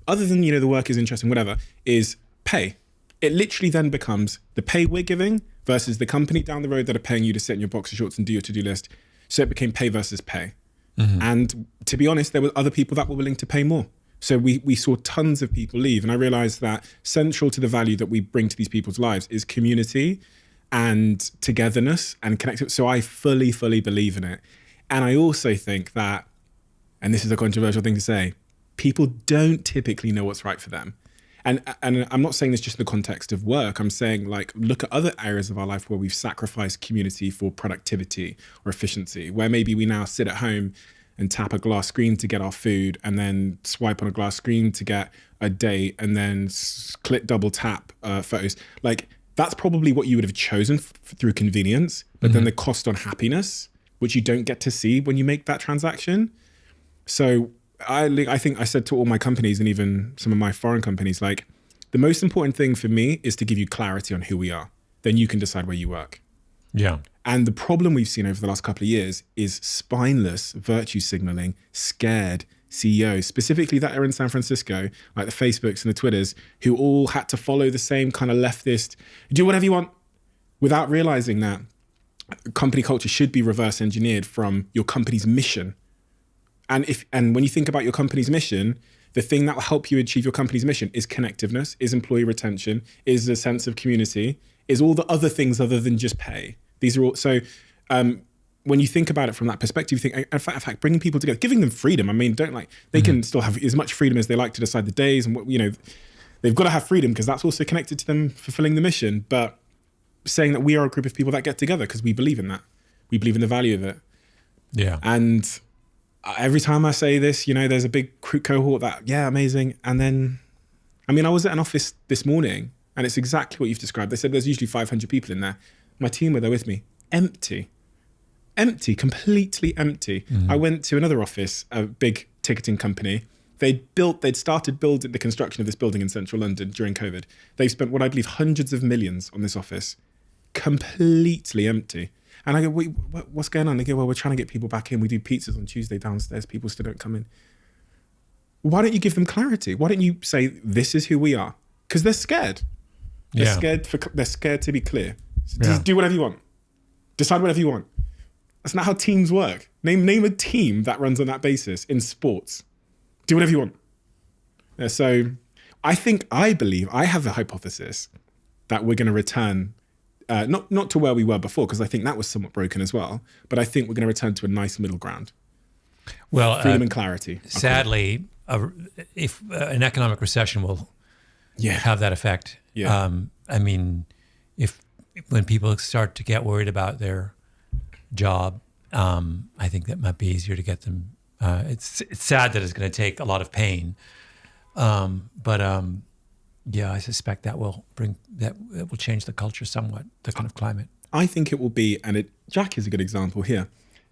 other than, you know, the work is interesting, whatever, is pay. It literally then becomes the pay we're giving versus the company down the road that are paying you to sit in your boxer shorts and do your to-do list. So it became pay versus pay. Mm-hmm. And to be honest, there were other people that were willing to pay more. So we saw tons of people leave. And I realized that central to the value that we bring to these people's lives is community and togetherness and connectivity. So I fully, fully believe in it. And I also think that, and this is a controversial thing to say, people don't typically know what's right for them. And I'm not saying this just in the context of work. I'm saying, like, look at other areas of our life where we've sacrificed community for productivity or efficiency, where maybe we now sit at home and tap a glass screen to get our food, and then swipe on a glass screen to get a date, and then click double tap photos. Like, that's probably what you would have chosen through convenience, but then the cost on happiness, which you don't get to see when you make that transaction. So I think I said to all my companies, and even some of my foreign companies, like, the most important thing for me is to give you clarity on who we are. Then you can decide where you work. Yeah. And the problem we've seen over the last couple of years is spineless virtue signaling, scared CEOs, specifically that are in San Francisco, like the Facebooks and the Twitters, who all had to follow the same kind of leftist, do whatever you want, without realizing that company culture should be reverse engineered from your company's mission. And when you think about your company's mission, the thing that will help you achieve your company's mission is connectiveness, is employee retention, is a sense of community, is all the other things other than just pay. These are all, so when you think about it from that perspective, you think, in fact, bringing people together, giving them freedom. I mean, they can still have as much freedom as they like to decide the days, and what, you know, they've got to have freedom because that's also connected to them fulfilling the mission. But saying that we are a group of people that get together because we believe in that. We believe in the value of it. Yeah. And every time I say this, you know, there's a big cohort that, yeah, amazing. And then, I mean, I was at an office this morning and it's exactly what you've described. They said there's usually 500 people in there. My team were there with me. Empty, completely empty. Mm-hmm. I went to another office, a big ticketing company, They'd started building the construction of this building in central London during COVID. They've spent what I believe hundreds of millions on this office, completely empty. And I go, wait, what's going on? They go, well, we're trying to get people back in. We do pizzas on Tuesday downstairs. People still don't come in. Why don't you give them clarity? Why don't you say, this is who we are? Because they're scared. They're scared to be clear. So just do whatever you want. Decide whatever you want. That's not how teams work. Name a team that runs on that basis in sports. Do whatever you want. So I believe, I have a hypothesis that we're going to return, not to where we were before, because I think that was somewhat broken as well, but I think we're going to return to a nice middle ground. Well, freedom and clarity. Sadly, if an economic recession will have that effect. Yeah. I mean, when people start to get worried about their job, I think that might be easier to get them. It's sad that it's going to take a lot of pain, but I suspect that will change the culture somewhat, the kind of climate. I think it will be, and Jack is a good example here.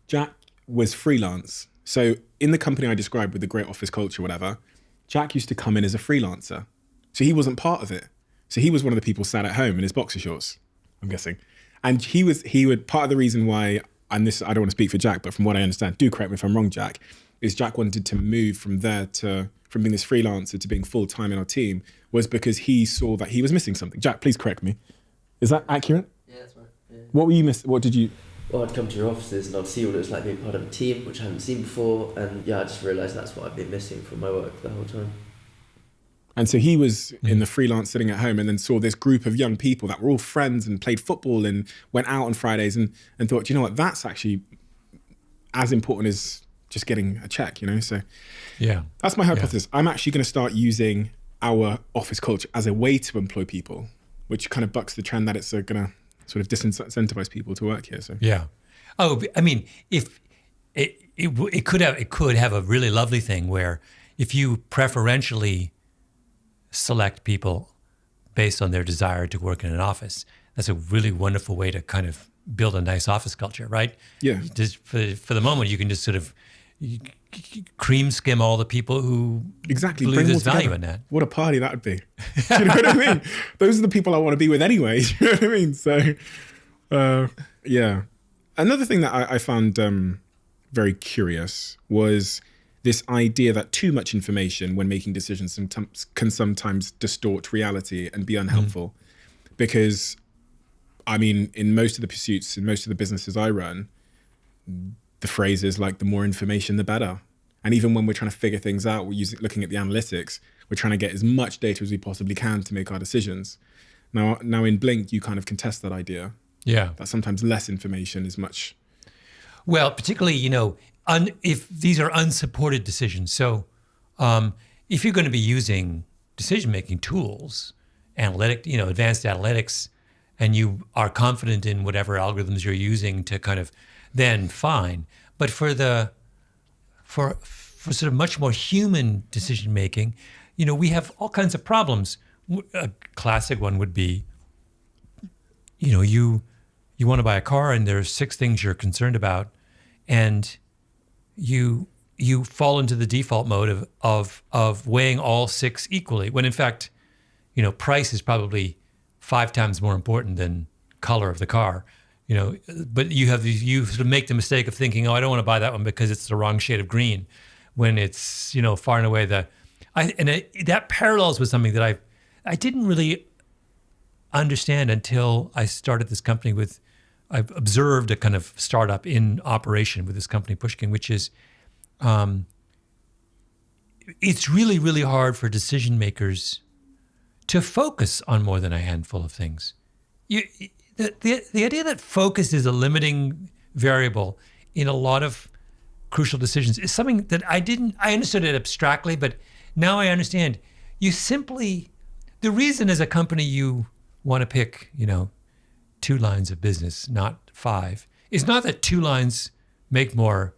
Jack was freelance. So in the company I described with the great office culture, whatever, Jack used to come in as a freelancer. So he wasn't part of it. So he was one of the people sat at home in his boxer shorts, I'm guessing. And he would, part of the reason why, and this, I don't want to speak for Jack, but from what I understand, do correct me if I'm wrong, Jack, is Jack wanted to move from being this freelancer to being full-time in our team, was because he saw that he was missing something. Jack, please correct me. Is that accurate? Yeah, that's right. Yeah. What were you missing? What did you... Well, I'd come to your offices and I'd see what it was like being part of a team, which I hadn't seen before, and I just realised that's what I've been missing from my work the whole time. And so he was in the freelance sitting at home and then saw this group of young people that were all friends and played football and went out on Fridays and thought, you know what, that's actually as important as just getting a check, you know? So that's my hypothesis. I'm actually going to start using our office culture as a way to employ people, which kind of bucks the trend that it's going to sort of disincentivize people to work here. So Oh, I mean, if it could have a really lovely thing where if you preferentially select people based on their desire to work in an office, that's a really wonderful way to kind of build a nice office culture, right? Yeah. Just for the moment, you can just sort of cream skim all the people who believe there's value in that. What a party that would be. Do you know what I mean? Those are the people I want to be with anyway. Do you know what I mean? So, yeah. Another thing that I found very curious was this idea that too much information when making decisions can sometimes distort reality and be unhelpful. Because, I mean, in most of the pursuits, in most of the businesses I run, the phrase is like, the more information, the better. And even when we're trying to figure things out, looking at the analytics, we're trying to get as much data as we possibly can to make our decisions. Now in Blink, you kind of contest that idea. Yeah. That sometimes less information is much... Well, particularly, if these are unsupported decisions. So if you're going to be using decision-making tools, advanced analytics, and you are confident in whatever algorithms you're using to kind of, then fine. But for sort of much more human decision-making, we have all kinds of problems. A classic one would be, you want to buy a car and there's 6 things you're concerned about, and you fall into the default mode of weighing all 6 equally, when in fact, price is probably 5 times more important than color of the car. But you sort of make the mistake of thinking, oh, I don't want to buy that one because it's the wrong shade of green, when it's far and away that parallels with something that I didn't really understand until I started this company I've observed a kind of startup in operation with this company, Pushkin, which is, it's really, really hard for decision makers to focus on more than a handful of things. The idea that focus is a limiting variable in a lot of crucial decisions is something that I understood it abstractly, but now I understand. The reason as a company you want to pick, 2 lines of business, not 5, is not that 2 lines make more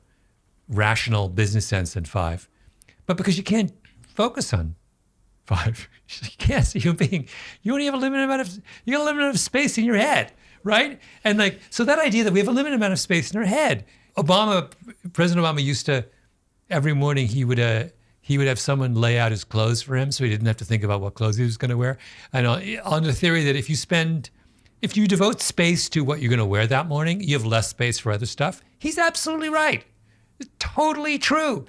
rational business sense than 5, but because you can't focus on 5. You can't. So you only have a limited amount of space in your head, right? And so that idea that we have a limited amount of space in our head. President Obama used to, every morning he would he would have someone lay out his clothes for him so he didn't have to think about what clothes he was going to wear. And on the theory that if you devote space to what you're going to wear that morning, you have less space for other stuff. He's absolutely right. It's totally true.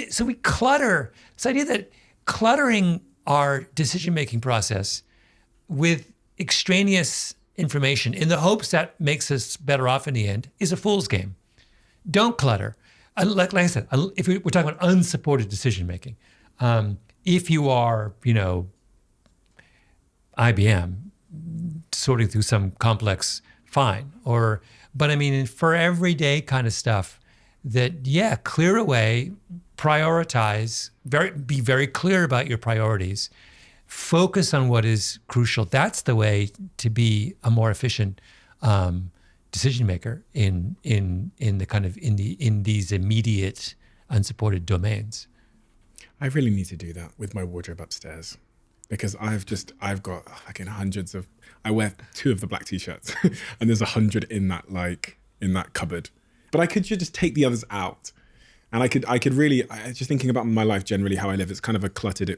So we clutter. This idea that cluttering our decision-making process with extraneous information in the hopes that makes us better off in the end is a fool's game. Don't clutter. Like I said, if we're talking about unsupported decision-making, if you are, IBM, sorting through some complex fine, but I mean, for everyday kind of stuff that, clear away, prioritize, be very clear about your priorities, focus on what is crucial. That's the way to be a more efficient decision maker in these immediate unsupported domains. I really need to do that with my wardrobe upstairs, because I've got hundreds of, I wear 2 of the black t-shirts and there's 100 in that cupboard. But I could just take the others out, and I could really, just thinking about my life generally, how I live, it's kind of a cluttered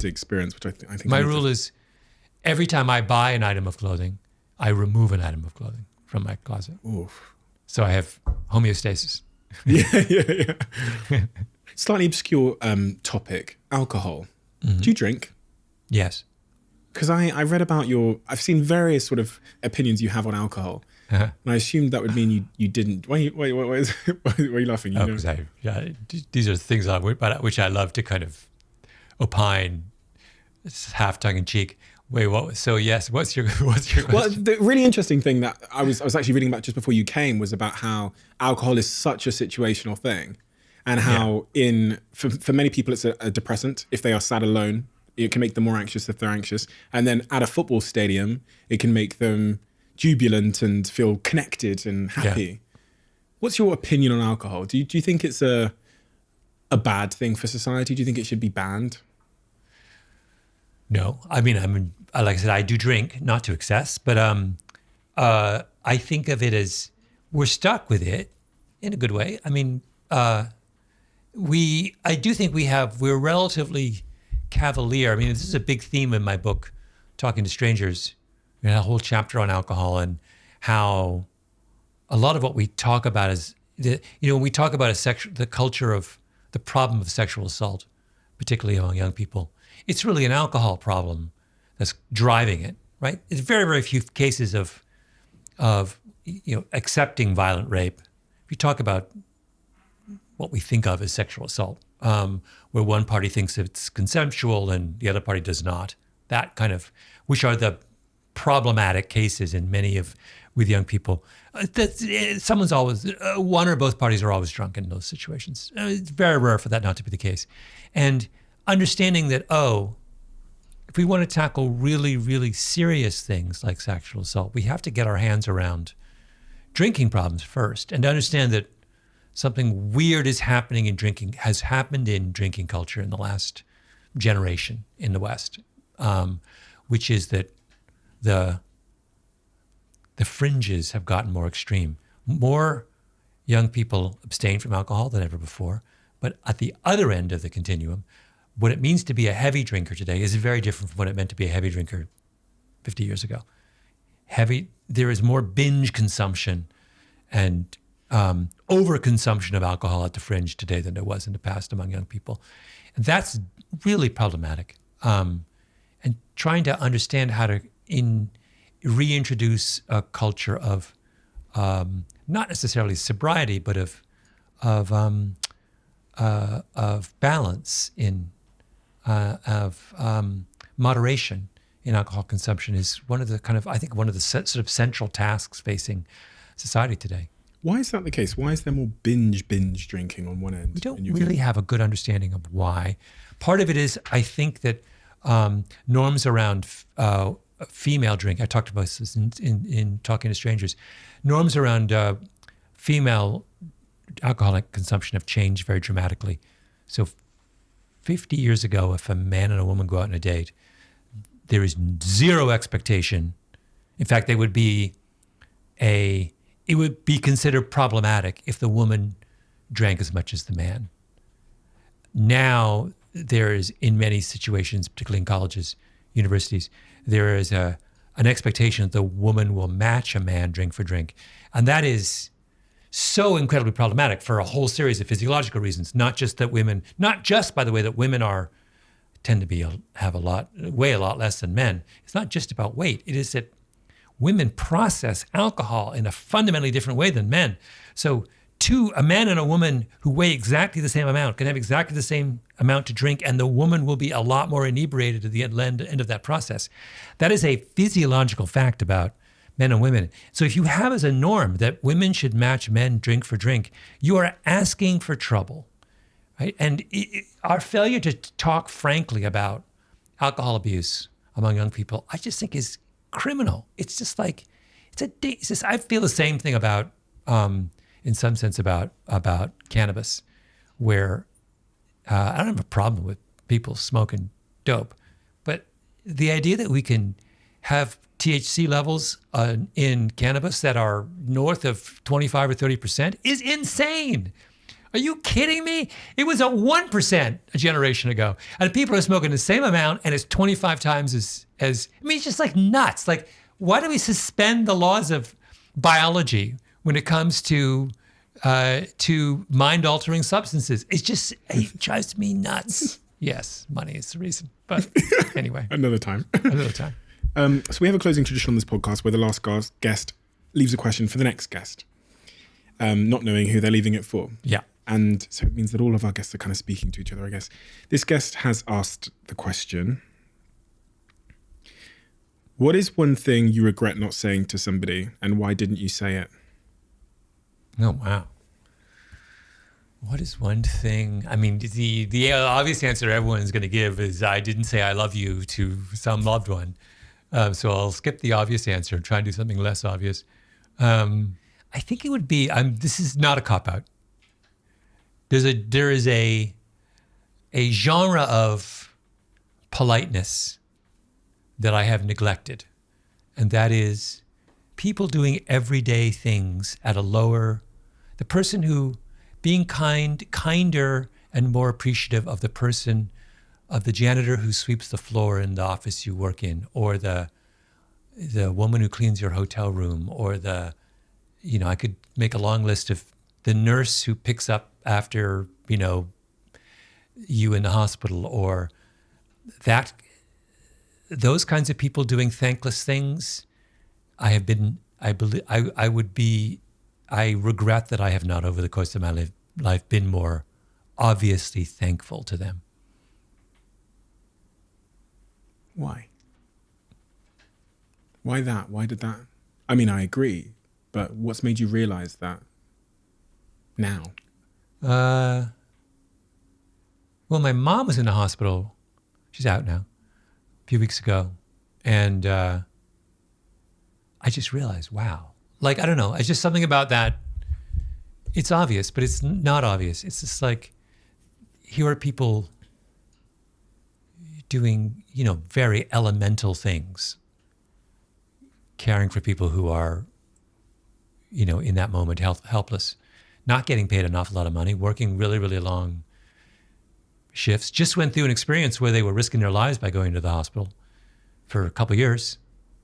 experience, which I think. My rule is every time I buy an item of clothing, I remove an item of clothing from my closet. Oof. So I have homeostasis. Yeah. Slightly obscure topic, alcohol. Mm-hmm. Do you drink? Yes. Because I read about I've seen various sort of opinions you have on alcohol. Uh-huh. And I assumed that would mean you didn't. Why are you laughing? Because these are things about which I love to kind of opine, half tongue in cheek. Wait, what? So yes, what's your question? Well, the really interesting thing that I was actually reading about just before you came was about how alcohol is such a situational thing, and how for many people it's a depressant. If they are sad alone, it can make them more anxious if they're anxious, and then at a football stadium, it can make them jubilant and feel connected and happy. Yeah. What's your opinion on alcohol? Do you think it's a bad thing for society? Do you think it should be banned? No, I mean, like I said, I do drink, not to excess, but I think of it as we're stuck with it in a good way. I mean, I do think we're relatively cavalier. I mean, this is a big theme in my book, Talking to Strangers. We had a whole chapter on alcohol and how a lot of what we talk about is, when we talk about the culture of the problem of sexual assault, particularly among young people, it's really an alcohol problem that's driving it, right? It's very, very few cases of accepting violent rape. If you talk about what we think of as sexual assault, where one party thinks it's consensual and the other party does not, which are the problematic cases in with young people. Someone's always, one or both parties are always drunk in those situations. It's very rare for that not to be the case. And understanding that, if we want to tackle really, really serious things like sexual assault, we have to get our hands around drinking problems first, and understand that something weird has happened in drinking culture in the last generation in the West, which is that the fringes have gotten more extreme. More young people abstain from alcohol than ever before, but at the other end of the continuum, what it means to be a heavy drinker today is very different from what it meant to be a heavy drinker 50 years ago. There is more binge consumption and overconsumption of alcohol at the fringe today than there was in the past among young people. And that's really problematic. And trying to understand how to reintroduce a culture of not necessarily sobriety, but of balance of moderation in alcohol consumption is one of the sort of central tasks facing society today. Why is that the case? Why is there more binge drinking on one end? We don't really have a good understanding of why. Part of it is, I think, that norms around female drink, I talked about this in Talking to Strangers, norms around female alcoholic consumption have changed very dramatically. So 50 years ago, if a man and a woman go out on a date, there is zero expectation. In fact, it would be considered problematic if the woman drank as much as the man. now there is, in many situations, particularly in colleges, universities, there is an expectation that the woman will match a man drink for drink. And that is so incredibly problematic for a whole series of physiological reasons, not just, by the way, that women tend to weigh a lot less than men. It's not just about weight. It is that women process alcohol in a fundamentally different way than men. So a man and a woman who weigh exactly the same amount can have exactly the same amount to drink, and the woman will be a lot more inebriated at the end of that process. That is a physiological fact about men and women. So if you have as a norm that women should match men drink for drink, you are asking for trouble, right? And our failure to talk frankly about alcohol abuse among young people, I just think is criminal. It's just like, I feel the same thing about, in some sense, about cannabis, where I don't have a problem with people smoking dope, but the idea that we can have THC levels in cannabis that are north of 25 or 30% is insane. Are you kidding me? It was a 1% a generation ago, and people are smoking the same amount, and it's 25 times as it's just like nuts. Like, why do we suspend the laws of biology when it comes to mind-altering substances? It drives me nuts. Yes, money is the reason, but anyway. Another time. So we have a closing tradition on this podcast where the last guest leaves a question for the next guest, not knowing who they're leaving it for. Yeah. And so it means that all of our guests are kind of speaking to each other, I guess. This guest has asked the question, what is one thing you regret not saying to somebody, and why didn't you say it? Oh, wow. What is one thing? I mean, the obvious answer everyone's going to give is I didn't say I love you to some loved one. So I'll skip the obvious answer and try and do something less obvious. I think it would be, this is not a cop-out. There is a genre of politeness that I have neglected, and that is people doing everyday things at the person who being kinder and more appreciative of the janitor who sweeps the floor in the office you work in, or the woman who cleans your hotel room, or I could make a long list of the nurse who picks up after, you in the hospital, or those kinds of people doing thankless things. I regret that I have not, over the course of my life, been more obviously thankful to them. Why? Why that? Why did that? I mean, I agree, but what's made you realize that now? Well, my mom was in the hospital. She's out now, a few weeks ago. And I just realized, wow. Like, I don't know. It's just something about that. It's obvious, but it's not obvious. It's just like, here are people doing, very elemental things, caring for people who are, in that moment helpless, not getting paid an awful lot of money, working really, really long shifts, just went through an experience where they were risking their lives by going to the hospital for a couple of years.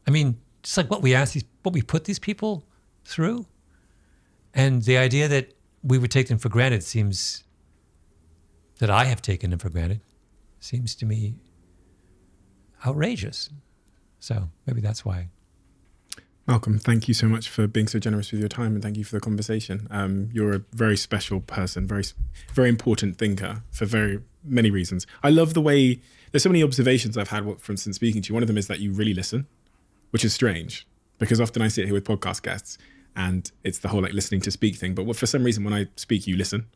I mean, just like what we put these people through, and the idea that we would take them for granted that I have taken them for granted, seems to me outrageous. So maybe that's why. Malcolm, thank you so much for being so generous with your time, and thank you for the conversation. You're a very special person, very, very important thinker for very many reasons. I love the way, there's so many observations I've had from since speaking to you. One of them is that you really listen, which is strange, because often I sit here with podcast guests and it's the whole listening to speak thing. But for some reason, when I speak, you listen.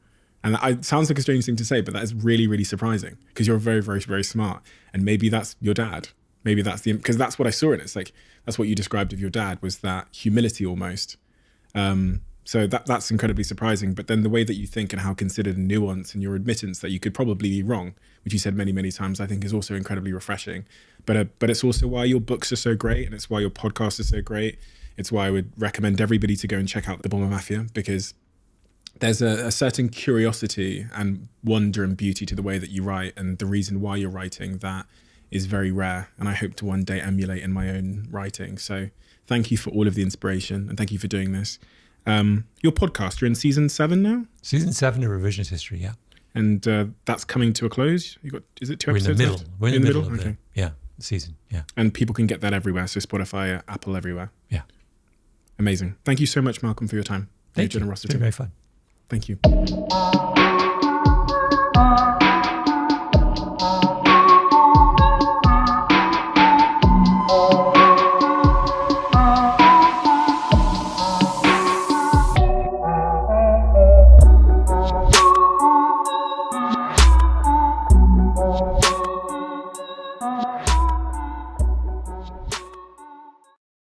And it sounds like a strange thing to say, but that is really, really surprising, because you're very, very, very smart. And maybe that's your dad. Maybe that's because that's what I saw in it. It's like, that's what you described of your dad, was that humility almost. So that's incredibly surprising. But then the way that you think and how considered and nuanced, and your admittance that you could probably be wrong, which you said many, many times, I think is also incredibly refreshing. But it's also why your books are so great, and it's why your podcast is so great. It's why I would recommend everybody to go and check out The Bomber Mafia, because there's a certain curiosity and wonder and beauty to the way that you write and the reason why you're writing that is very rare. And I hope to one day emulate in my own writing. So thank you for all of the inspiration and thank you for doing this. Your podcast, you're in season 7 now? Season 7 of Revisionist History, yeah. And that's coming to a close. Is it 2 We're in the episodes middle. left? We're in the middle of Okay. the season, yeah. And people can get that everywhere. So Spotify, Apple, everywhere. Yeah. Amazing. Thank you so much, Malcolm, for your time. Thank your you. generosity. It's been very fun. Thank you.